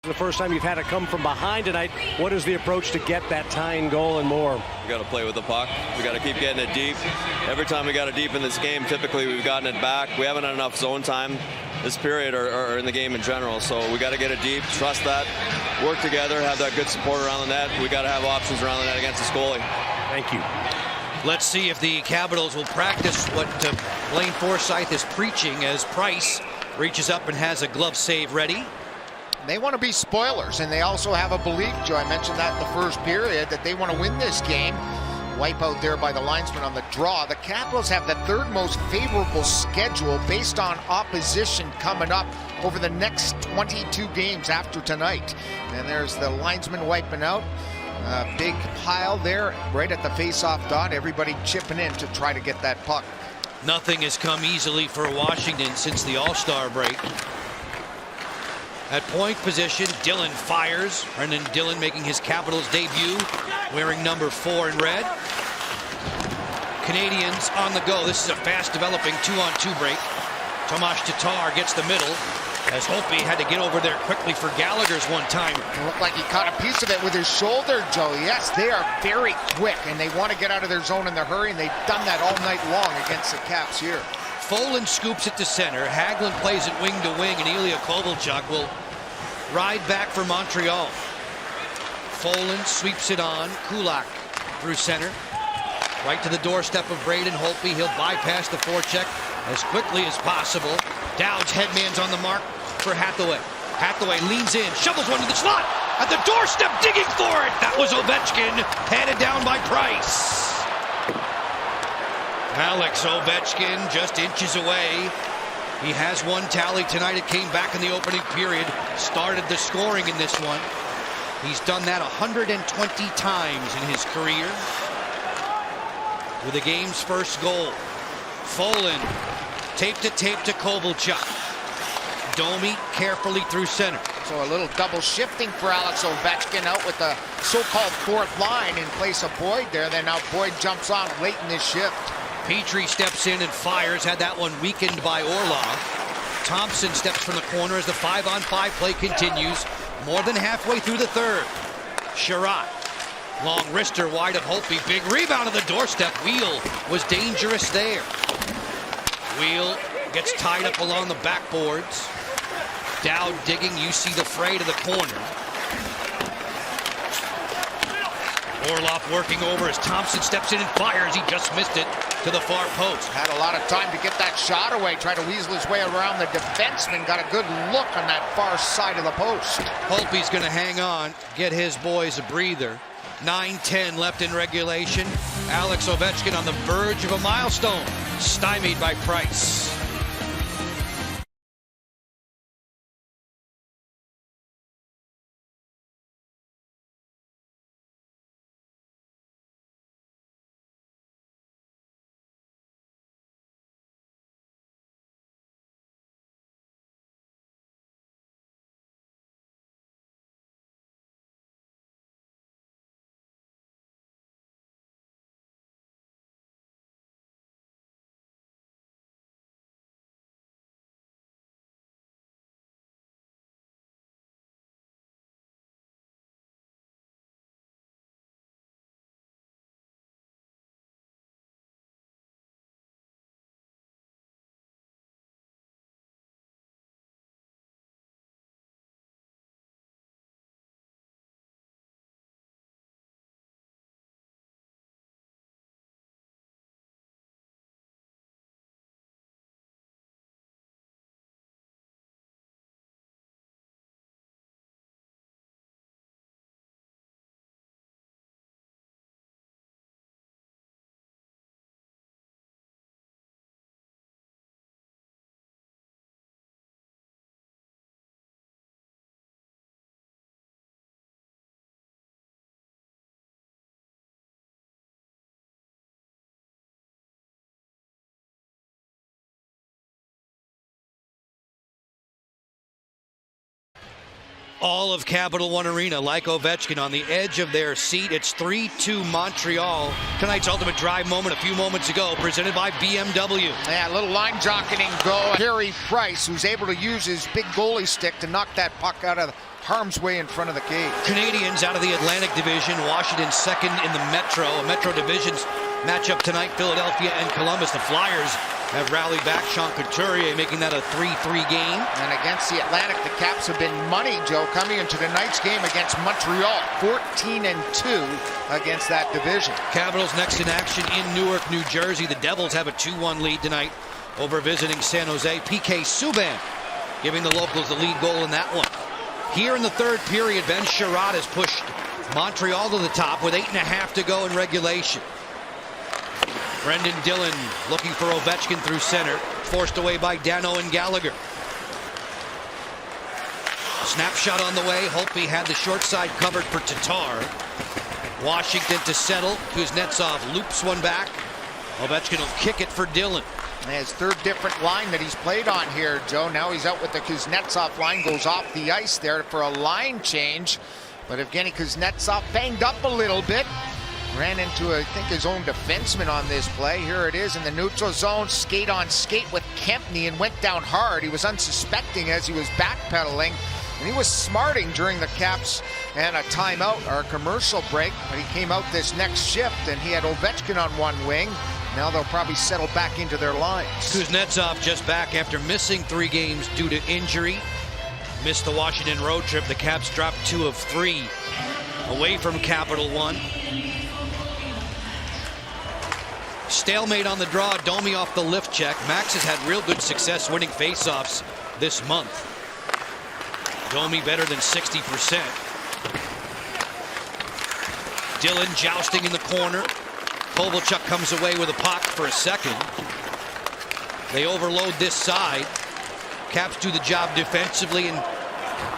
The first time you've had to come from behind tonight. What is the approach to get that tying goal and more? We got to play with the puck. We got to keep getting it deep. Every time we got it deep in this game, typically we've gotten it back. We haven't had enough zone time this period or in the game in general. So we got to get it deep, trust that, work together, have that good support around the net. We got to have options around the net against this goalie. Thank you. Let's see if the Capitals will practice what Blaine Forsythe is preaching as Price reaches up and has a glove save ready. They want to be spoilers, and they also have a belief, Joe, I mentioned that in the first period, that they want to win this game. Wipe out there by the linesman on the draw. The Capitals have the third most favorable schedule based on opposition coming up over the next 22 games after tonight. And there's the linesman wiping out. Big pile there right at the face-off dot. Everybody chipping in to try to get that puck. Nothing has come easily for Washington since the All-Star break. At point position, Dillon fires. Brendan Dillon making his Capitals debut, wearing number 4 in red. Canadians on the go. This is a fast-developing 2-on-2 break. Tomas Tatar gets the middle. As Holtby had to get over there quickly for Gallagher's one time. It looked like he caught a piece of it with his shoulder, Joe. Yes, they are very quick, and they want to get out of their zone in the hurry, and they've done that all night long against the Caps here. Folan scoops it to center. Hagelin plays it wing to wing, and Ilya Kovalchuk will ride back for Montreal. Folan sweeps it on. Kulak through center. Right to the doorstep of Braden Holtby. He'll bypass the forecheck as quickly as possible. Dowd's headman's on the mark for Hathaway. Hathaway leans in, shovels one to the slot. At the doorstep, digging for it. That was Ovechkin, handed down by Price. Alex Ovechkin just inches away. He has one tally tonight. It came back in the opening period. Started the scoring in this one. He's done that 120 times in his career. With the game's first goal. Folan, tape to Kovalchuk. Domi carefully through center. So a little double shifting for Alex Ovechkin out with the so-called fourth line in place of Boyd there. Then now Boyd jumps on late in this shift. Petrie steps in and fires. Had that one weakened by Orlov. Thompson steps from the corner as the 5-on-5 play continues. More than halfway through the third. Sherratt. Long wrister wide of Holtby. Big rebound on the doorstep. Wheel was dangerous there. Wheel gets tied up along the backboards. Dowd digging. You see the fray to the corner. Orlov working over as Thompson steps in and fires. He just missed it to the far post. Had a lot of time to get that shot away. Tried to weasel his way around the defenseman. Got a good look on that far side of the post. Holtby's going to hang on, get his boys a breather. 9:10 left in regulation. Alex Ovechkin on the verge of a milestone. Stymied by Price. All of Capital One Arena, like Ovechkin, on the edge of their seat. It's 3-2 Montreal. Tonight's ultimate drive moment a few moments ago, presented by BMW. Yeah, a little line jockeying go. Carey Price, who's able to use his big goalie stick to knock that puck out of harm's way in front of the cage. Canadians out of the Atlantic Division. Washington second in the Metro. A Metro Divisions matchup tonight, Philadelphia and Columbus. The Flyers have rallied back. Sean Couturier making that a 3-3 game. And against the Atlantic, the Caps have been money, Joe, coming into tonight's game against Montreal. 14-2 against that division. Capitals next in action in Newark, New Jersey. The Devils have a 2-1 lead tonight over visiting San Jose. PK Subban giving the locals the lead goal in that one. Here in the third period, Ben Sherratt has pushed Montreal to the top with 8.5 to go in regulation. Brendan Dillon looking for Ovechkin through center. Forced away by Dano and Gallagher. Snapshot on the way. Holtby had the short side covered for Tatar. Washington to settle. Kuznetsov loops one back. Ovechkin will kick it for Dillon. And his third different line that he's played on here, Joe. Now he's out with the Kuznetsov line. Goes off the ice there for a line change. But Evgeny Kuznetsov banged up a little bit. Ran into, I think, his own defenseman on this play. Here it is in the neutral zone. Skate on skate with Kempney and went down hard. He was unsuspecting as he was backpedaling. And he was smarting during the Caps and a timeout or a commercial break. But he came out this next shift and he had Ovechkin on one wing. Now they'll probably settle back into their lines. Kuznetsov just back after missing 3 games due to injury. Missed the Washington road trip. The Caps dropped 2 of 3 away from Capital One. Stalemate on the draw. Domi off the lift check. Max has had real good success winning faceoffs this month. Domi better than 60%. Dillon jousting in the corner. Kovalchuk comes away with a puck for a second. They overload this side. Caps do the job defensively, and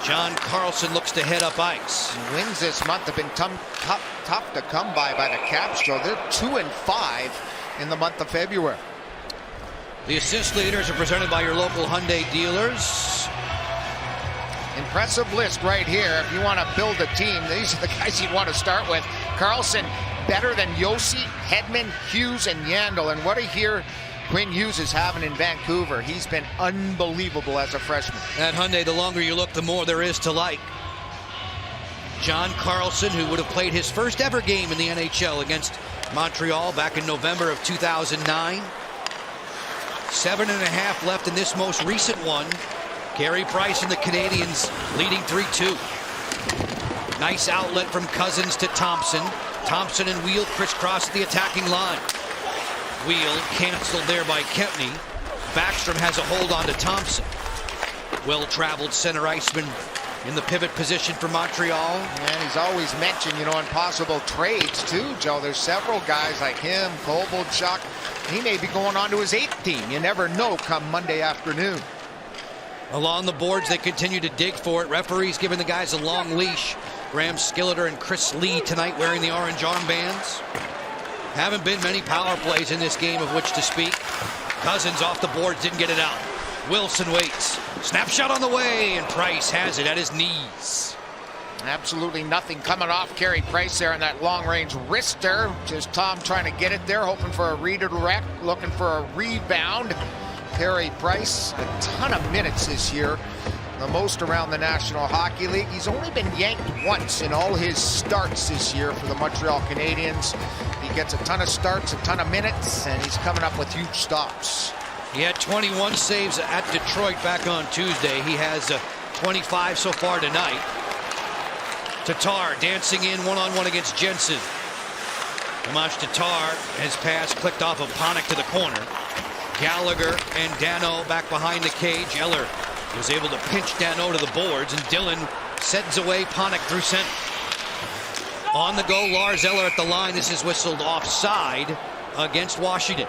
John Carlson looks to head up ice. Wins this month have been tough to come by the Caps, so they're 2-5 in the month of February. The assist leaders are presented by your local Hyundai dealers. Impressive list right here. If you want to build a team, these are the guys you'd want to start with. Carlson better than Yossi, Hedman, Hughes, and Yandel. And what I hear Quinn Hughes is having in Vancouver. He's been unbelievable as a freshman. At Hyundai, the longer you look, the more there is to like. John Carlson, who would have played his first ever game in the NHL against Montreal back in November of 2009. 7.5 left in this most recent one. Carey Price and the Canadiens leading 3-2. Nice outlet from Cousins to Thompson. Thompson and Wheel crisscross the attacking line. Wheel canceled there by Kempney. Backstrom has a hold on to Thompson. Well-traveled center iceman in the pivot position for Montreal. And he's always mentioned, you know, impossible trades too, Joe. There's several guys like him, Kovalchuk. He may be going on to his 8th team. You never know come Monday afternoon. Along the boards, they continue to dig for it. Referees giving the guys a long leash. Graham Skilleter and Chris Lee tonight wearing the orange armbands. Haven't been many power plays in this game of which to speak. Cousins off the boards, didn't get it out. Wilson waits. Snapshot on the way, and Price has it at his knees. Absolutely nothing coming off Carey Price there in that long-range wrister. Just Tom trying to get it there, hoping for a redirect, looking for a rebound. Carey Price, a ton of minutes this year, the most around the National Hockey League. He's only been yanked once in all his starts this year for the Montreal Canadiens. He gets a ton of starts, a ton of minutes, and he's coming up with huge stops. He had 21 saves at Detroit back on Tuesday. He has 25 so far tonight. Tatar dancing in one-on-one against Jensen. Tomas Tatar, his pass clicked off of Panik to the corner. Gallagher and Dano back behind the cage. Eller was able to pinch Dano to the boards, and Dillon sends away Panik through center. On the go, Lars Eller at the line. This is whistled offside against Washington.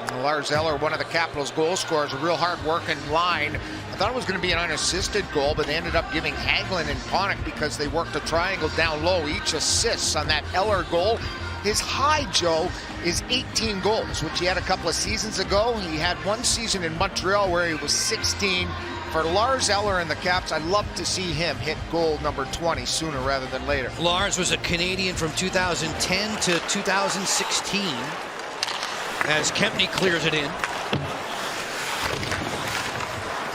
And Lars Eller, one of the Capitals' goal scorers, a real hard-working line. I thought it was going to be an unassisted goal, but they ended up giving Hagelin and Panik because they worked a triangle down low. Each assists on that Eller goal. His high, Joe, is 18 goals, which he had a couple of seasons ago. He had one season in Montreal where he was 16. For Lars Eller and the Caps, I'd love to see him hit goal number 20 sooner rather than later. Lars was a Canadian from 2010 to 2016 as Kempney clears it in.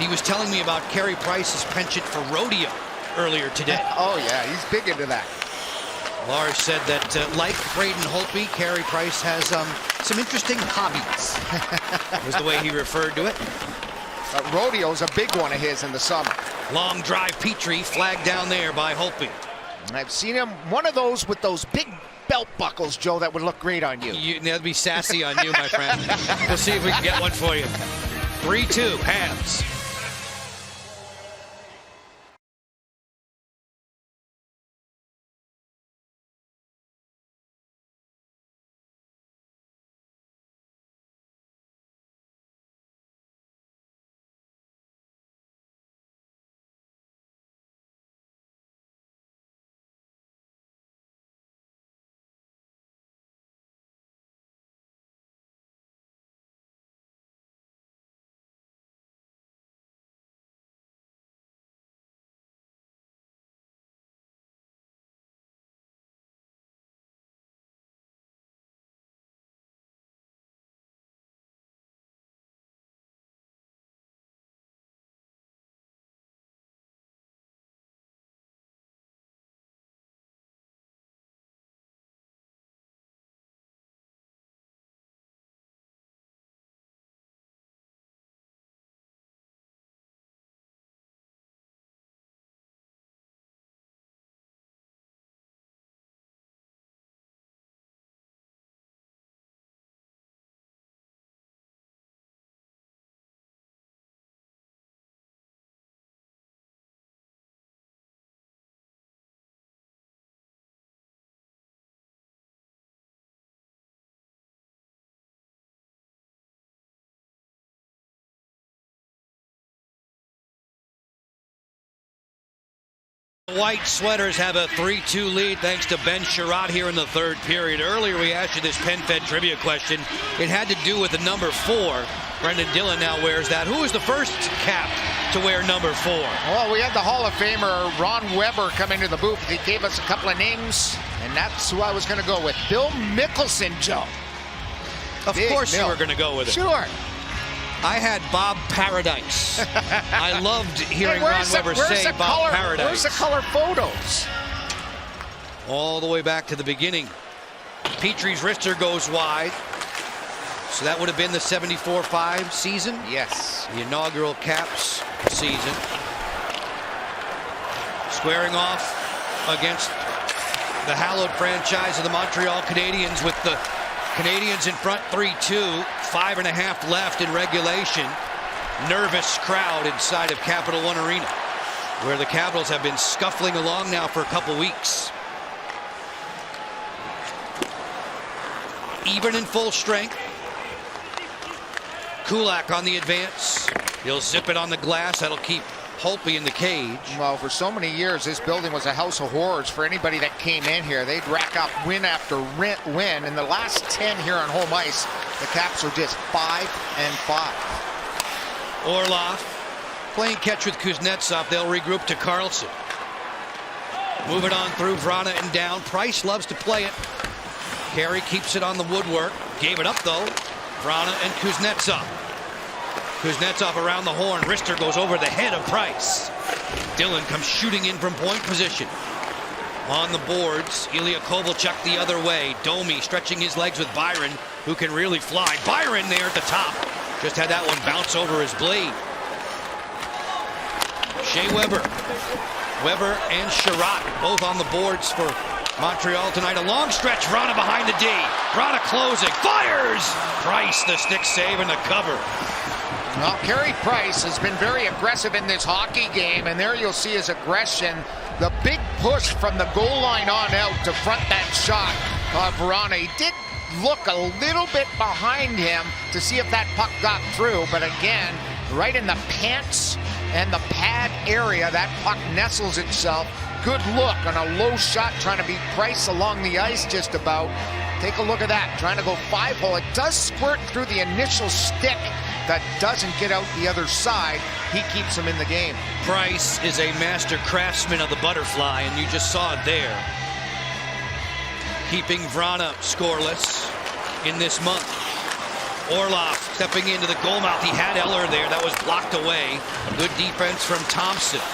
He was telling me about Carey Price's penchant for rodeo earlier today. Oh, yeah, he's big into that. Lars said that, like Braden Holtby, Carey Price has some interesting hobbies, was the way he referred to it. Rodeo's a big one of his in the summer. Long drive, Petrie, flagged down there by Holtby. I've seen him, one of those with those big belt buckles, Joe, that would look great on you. That'd be sassy on you, my friend. We'll see if we can get one for you. 3-2, Habs. White Sweaters have a 3-2 lead thanks to Ben Sherratt here in the third period. Earlier we asked you this PenFed trivia question. It had to do with the number 4. Brendan Dillon now wears that. Who was the first cap to wear number 4? Well, we had the Hall of Famer Ron Weber come into the booth. He gave us a couple of names, and that's who I was going to go with. Bill Mickelson, Joe. Of course you were going to go with it. Sure. I had Bob Paradise. I loved hearing Ron Weber say Bob Paradise. Where's the color photos? All the way back to the beginning. Petrie's wrister goes wide. So that would have been the 74-5 season? Yes. The inaugural Caps season. Squaring off against the hallowed franchise of the Montreal Canadiens with the Canadiens in front 3-2. 5.5 left in regulation. Nervous crowd inside of Capital One Arena, where the Capitals have been scuffling along now for a couple weeks. Even in full strength. Kulak on the advance. He'll zip it on the glass. That'll keep Holtby in the cage. Well, for so many years, this building was a house of horrors for anybody that came in here. They'd rack up win after win. In the last 10 here on home ice, the Caps are just 5-5. Orlov playing catch with Kuznetsov. They'll regroup to Carlson. Move it on through Vrana and down. Price loves to play it. Carey keeps it on the woodwork. Gave it up, though. Vrana and Kuznetsov. Kuznetsov around the horn. Wrister goes over the head of Price. Dillon comes shooting in from point position. On the boards, Ilya Kovalchuk the other way. Domi stretching his legs with Byron, who can really fly. Byron there at the top. Just had that one bounce over his blade. Shea Weber. Weber and Sherratt both on the boards for Montreal tonight. A long stretch. Vrana behind the D. Vrana closing. Fires! Price, the stick save and the cover. Well, Carey Price has been very aggressive in this hockey game, and there you'll see his aggression. The big push from the goal line on out to front that shot of Vrana. He did look a little bit behind him to see if that puck got through, but again, right in the pants and the pad area, that puck nestles itself. Good look on a low shot, trying to beat Price along the ice just about. Take a look at that, trying to go 5-hole. It does squirt through the initial stick that doesn't get out the other side. He keeps him in the game. Price is a master craftsman of the butterfly, and you just saw it there. Keeping Vrana scoreless in this month. Orlov stepping into the goal mouth. He had Eller there. That was blocked away. Good defense from Thompson.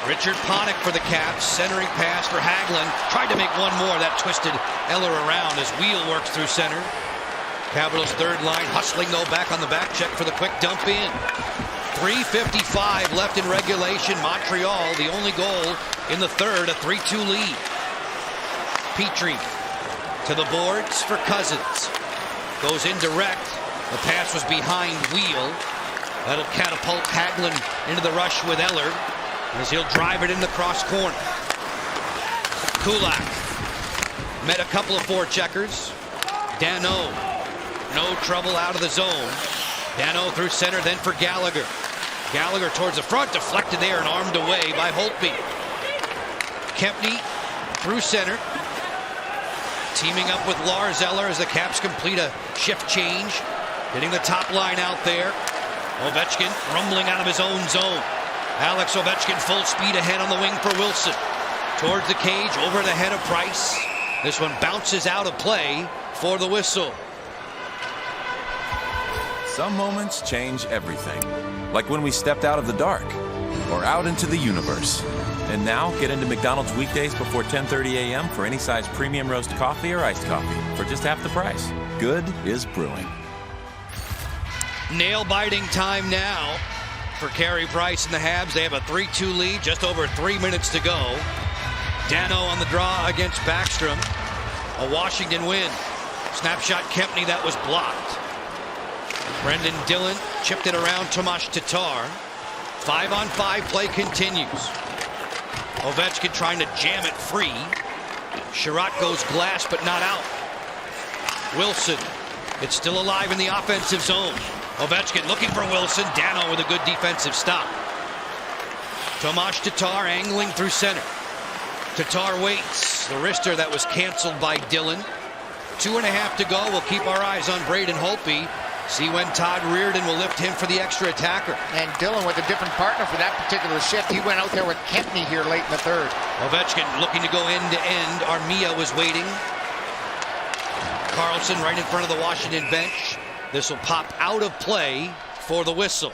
Richard Panik for the Caps. Centering pass for Hagelin. Tried to make one more. That twisted Eller around as Wheel works through center. Capitals third line hustling though back on the back check for the quick dump in. 3:55 left in regulation. Montreal the only goal in the third, a 3-2 lead. Petrie to the boards for Cousins. Goes indirect. The pass was behind Wheel. That'll catapult Hagelin into the rush with Eller as he'll drive it in the cross corner. Kulak met a couple of forecheckers. Danault. No trouble out of the zone. Danault through center, then for Gallagher. Gallagher towards the front, deflected there and armed away by Holtby. Kempny through center. Teaming up with Lars Eller as the Caps complete a shift change. Hitting the top line out there. Ovechkin rumbling out of his own zone. Alex Ovechkin full speed ahead on the wing for Wilson. Towards the cage, over the head of Price. This one bounces out of play for the whistle. Some moments change everything. Like when we stepped out of the dark or out into the universe. And now get into McDonald's weekdays before 10:30 a.m. for any size premium roast coffee or iced coffee for just half the price. Good is brewing. Nail-biting time now for Carey Price and the Habs. They have a 3-2 lead, just over 3 minutes to go. Danault on the draw against Backstrom. A Washington win. Snapshot Kempny, that was blocked. Brendan Dillon chipped it around Tomas Tatar. 5-on-5 play continues. Ovechkin trying to jam it free. Sherratt goes glass but not out. Wilson, it's still alive in the offensive zone. Ovechkin looking for Wilson. Danault with a good defensive stop. Tomas Tatar angling through center. Tatar waits. The wrister that was canceled by Dillon. 2.5 to go. We'll keep our eyes on Braden Holtby. See when Todd Reardon will lift him for the extra attacker. And Dillon with a different partner for that particular shift. He went out there with Kempney here late in the third. Ovechkin looking to go end to end. Armia was waiting. Carlson right in front of the Washington bench. This will pop out of play for the whistle.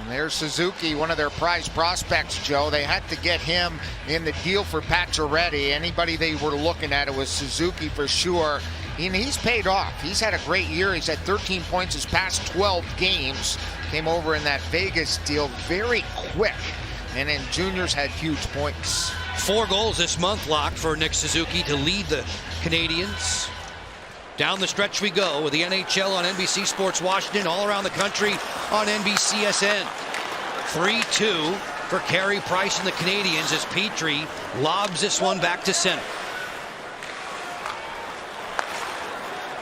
And there's Suzuki, one of their prize prospects, Joe. They had to get him in the deal for Pacioretty. Anybody they were looking at, it was Suzuki for sure. And he's paid off. He's had a great year. He's had 13 points his past 12 games. Came over in that Vegas deal very quick. And in juniors had huge points. 4 goals this month locked for Nick Suzuki to lead the Canadians. Down the stretch we go with the NHL on NBC Sports Washington, all around the country on NBCSN. 3-2 for Carey Price and the Canadians as Petrie lobs this one back to center.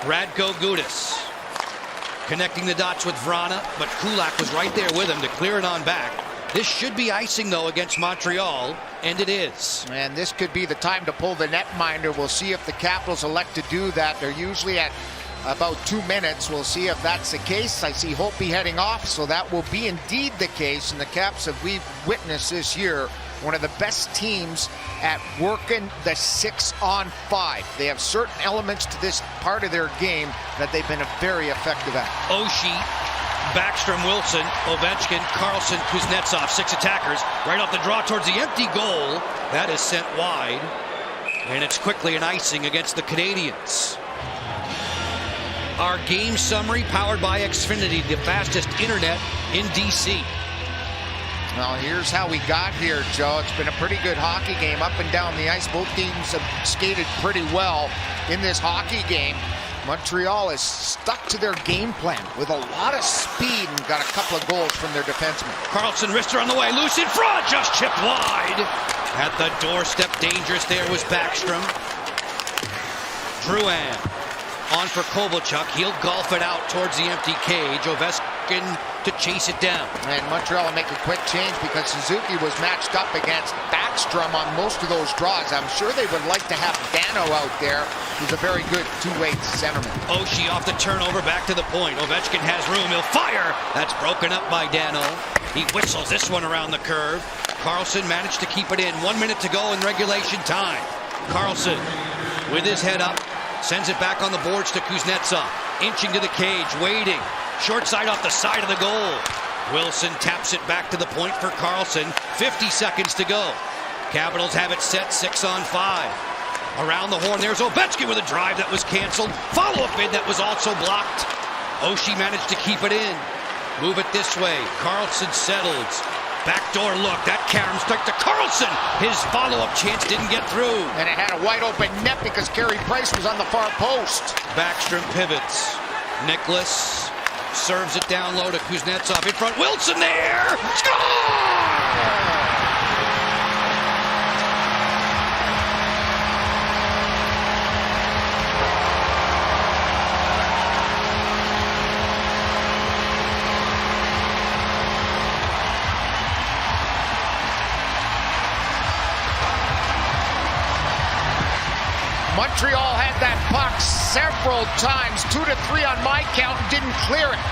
Radko Gudas connecting the dots with Vrana, but Kulak was right there with him to clear it on back. This should be icing, though, against Montreal, and it is. And this could be the time to pull the netminder. We'll see if the Capitals elect to do that. They're usually at about 2 minutes. We'll see if that's the case. I see Holtby heading off, so that will be indeed the case. And the Caps, have we've witnessed this year, one of the best teams at working the 6-on-5. They have certain elements to this part of their game that they've been very effective at. Oshie, Backstrom, Wilson, Ovechkin, Carlson, Kuznetsov, 6 attackers. Right off the draw towards the empty goal. That is sent wide. And it's quickly an icing against the Canadians. Our game summary powered by Xfinity, the fastest internet in DC. Well, here's how we got here, Joe. It's been a pretty good hockey game up and down the ice. Both teams have skated pretty well in this hockey game. Montreal is stuck to their game plan with a lot of speed and got a couple of goals from their defensemen. Carlson, wrister on the way, loose in front, just chipped wide. At the doorstep, dangerous there was Backstrom. Drouin on for Kovalchuk. He'll golf it out towards the empty cage. Ovechkin to chase it down. And Montreal will make a quick change because Suzuki was matched up against Backstrom on most of those draws. I'm sure they would like to have Dano out there, who's a very good two-way centerman. Oshie off the turnover, back to the point. Ovechkin has room, he'll fire. That's broken up by Dano. He whistles this one around the curve. Carlson managed to keep it in. 1 minute to go in regulation time. Carlson with his head up, sends it back on the boards to Kuznetsov. Inching to the cage, waiting. Short side off the side of the goal. Wilson taps it back to the point for Carlson. 50 seconds to go. Capitals have it set 6-on-5. Around the horn, there's Ovechkin with a drive that was canceled. Follow-up bid that was also blocked. Oshie managed to keep it in. Move it this way. Carlson settles. Backdoor look. That carom strike to Carlson. His follow-up chance didn't get through. And it had a wide open net because Carey Price was on the far post. Backstrom pivots. Nicholas serves it down low to Kuznetsov in front. Wilson there. Score! Montreal had that puck several times, 2 to 3 on my count, and didn't clear it.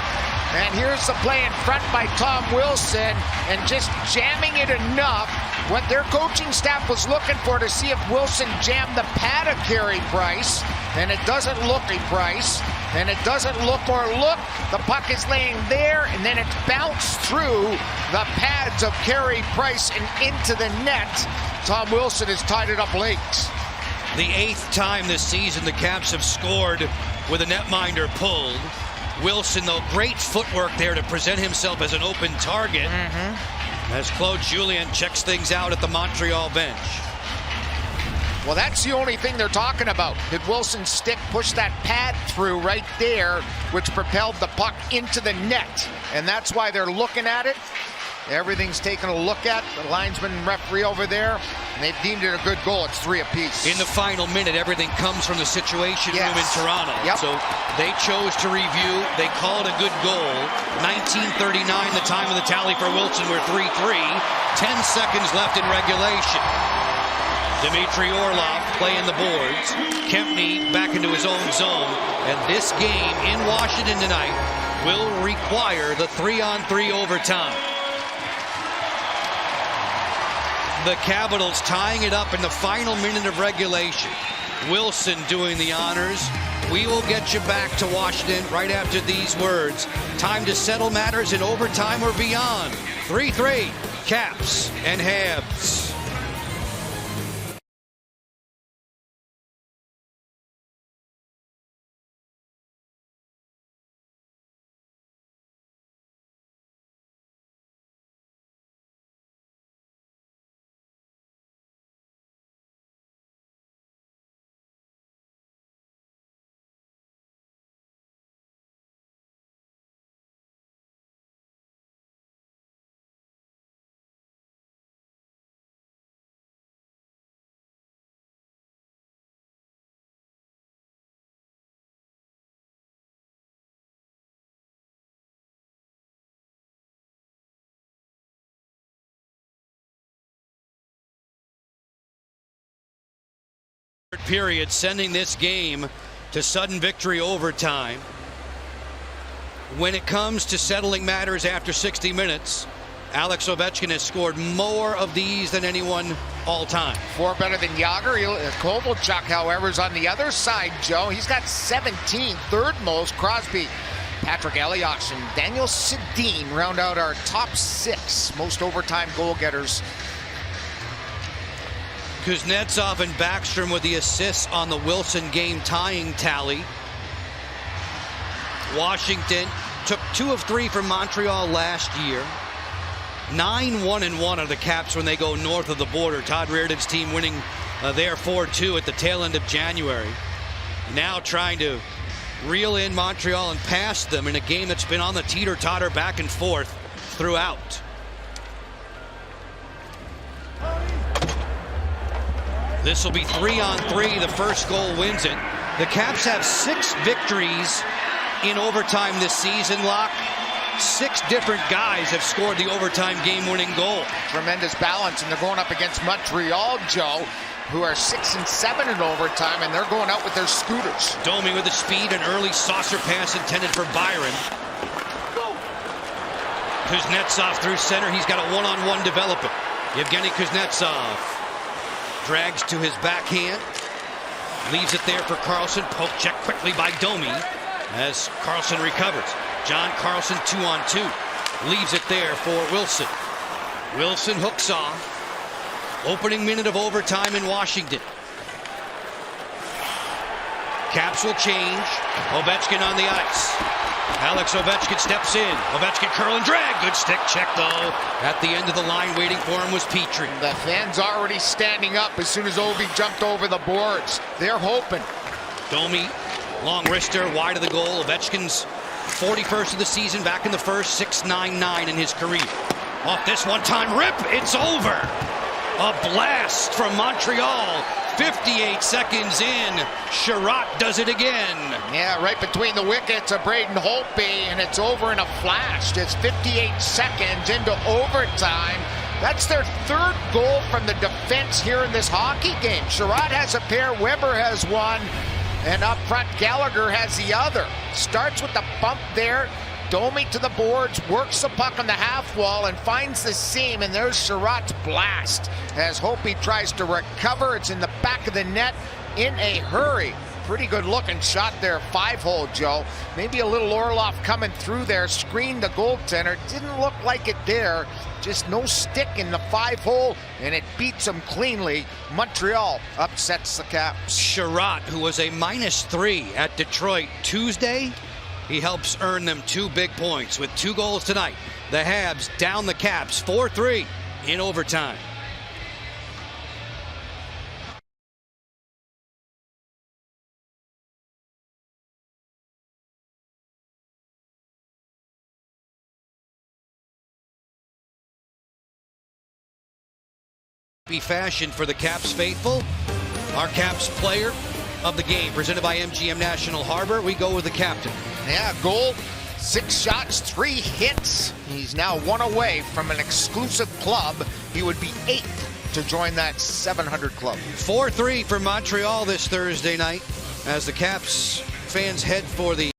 And here's the play in front by Tom Wilson, and just jamming it enough. What their coaching staff was looking for to see if Wilson jammed the pad of Carey Price, and it doesn't look a Price, and it doesn't look or look. The puck is laying there, and then it's bounced through the pads of Carey Price and into the net. Tom Wilson has tied it up late. The 8th time this season the Caps have scored with a netminder pulled. Wilson, though, great footwork there to present himself as an open target. As Claude Julien checks things out at the Montreal bench. Well, that's the only thing they're talking about. Did Wilson's stick push that pad through right there, which propelled the puck into the net? And that's why they're looking at it. Everything's taken a look at. The linesman and referee over there, and they've deemed it a good goal. It's 3 apiece. In the final minute, everything comes from the situation room in Toronto. Yep. So they chose to review. They call it a good goal. 19:39, the time of the tally for Wilson. We're 3-3. 10 seconds left in regulation. Dmitry Orlov playing the boards. Kempny back into his own zone. And this game in Washington tonight will require the 3-on-3 overtime. The Capitals tying it up in the final minute of regulation. Wilson doing the honors. We will get you back to Washington right after these words. Time to settle matters in overtime or beyond. 3-3, Caps and Habs. Period, sending this game to sudden victory overtime. When it comes to settling matters after 60 minutes, Alex Ovechkin has scored more of these than anyone all time. 4 better than Jágr. Kovalchuk, however, is on the other side, Joe. He's got 17, third most. Crosby, Patrick Elias, and Daniel Sedin round out our top 6 most overtime goal getters. Kuznetsov and Backstrom with the assists on the Wilson game tying tally. Washington took 2 of 3 from Montreal last year. 9-1-1 are the Caps when they go north of the border. Todd Reardon's team winning there 4-2 at the tail end of January. Now trying to reel in Montreal and pass them in a game that's been on the teeter-totter back and forth throughout. This will be 3-on-3. The first goal wins it. The Caps have 6 victories in overtime this season, Locke. 6 different guys have scored the overtime game-winning goal. Tremendous balance, and they're going up against Montreal, Joe, who are 6-7 in overtime, and they're going out with their scooters. Domi with the speed, an early saucer pass intended for Byron. Kuznetsov through center. He's got a one-on-one developing. Yevgeny Kuznetsov drags to his backhand, leaves it there for Carlson. Poke check quickly by Domi as Carlson recovers. John Carlson 2-on-2, leaves it there for Wilson. Wilson hooks off. Opening minute of overtime in Washington. Caps will change. Ovechkin on the ice. Alex Ovechkin steps in. Ovechkin curl and drag. Good stick check, though. At the end of the line, waiting for him was Petrie. The fans already standing up as soon as Ovi jumped over the boards. They're hoping. Domi, long wrister, wide of the goal. Ovechkin's 41st of the season, back in the first, 6.99 in his career. Off this one-time rip, it's over. A blast from Montreal. 58 seconds in, Sherratt does it again. Yeah, right between the wickets of Braden Holtby, and it's over in a flash. It's 58 seconds into overtime. That's their 3rd goal from the defense here in this hockey game. Sherratt has a pair, Weber has one, and up front Gallagher has the other. Starts with the bump there. Domi to the boards, works the puck on the half wall and finds the seam, and there's Sherratt's blast as Holtby tries to recover. It's in the back of the net in a hurry. Pretty good looking shot there, 5-hole, Joe. Maybe a little Orlov coming through there, screened the goaltender. Didn't look like it there. Just no stick in the 5-hole, and it beats them cleanly. Montreal upsets the Caps. Sherratt, who was a -3 at Detroit Tuesday, he helps earn them 2 big points with 2 goals tonight. The Habs down the Caps 4-3 in overtime. fashion for the Caps faithful. Our Caps player of the game, presented by MGM National Harbor. We go with the captain. Yeah, goal, 6 shots, 3 hits. He's now 1 away from an exclusive club. He would be 8th to join that 700 club. 4-3 for Montreal this Thursday night as the Caps fans head for the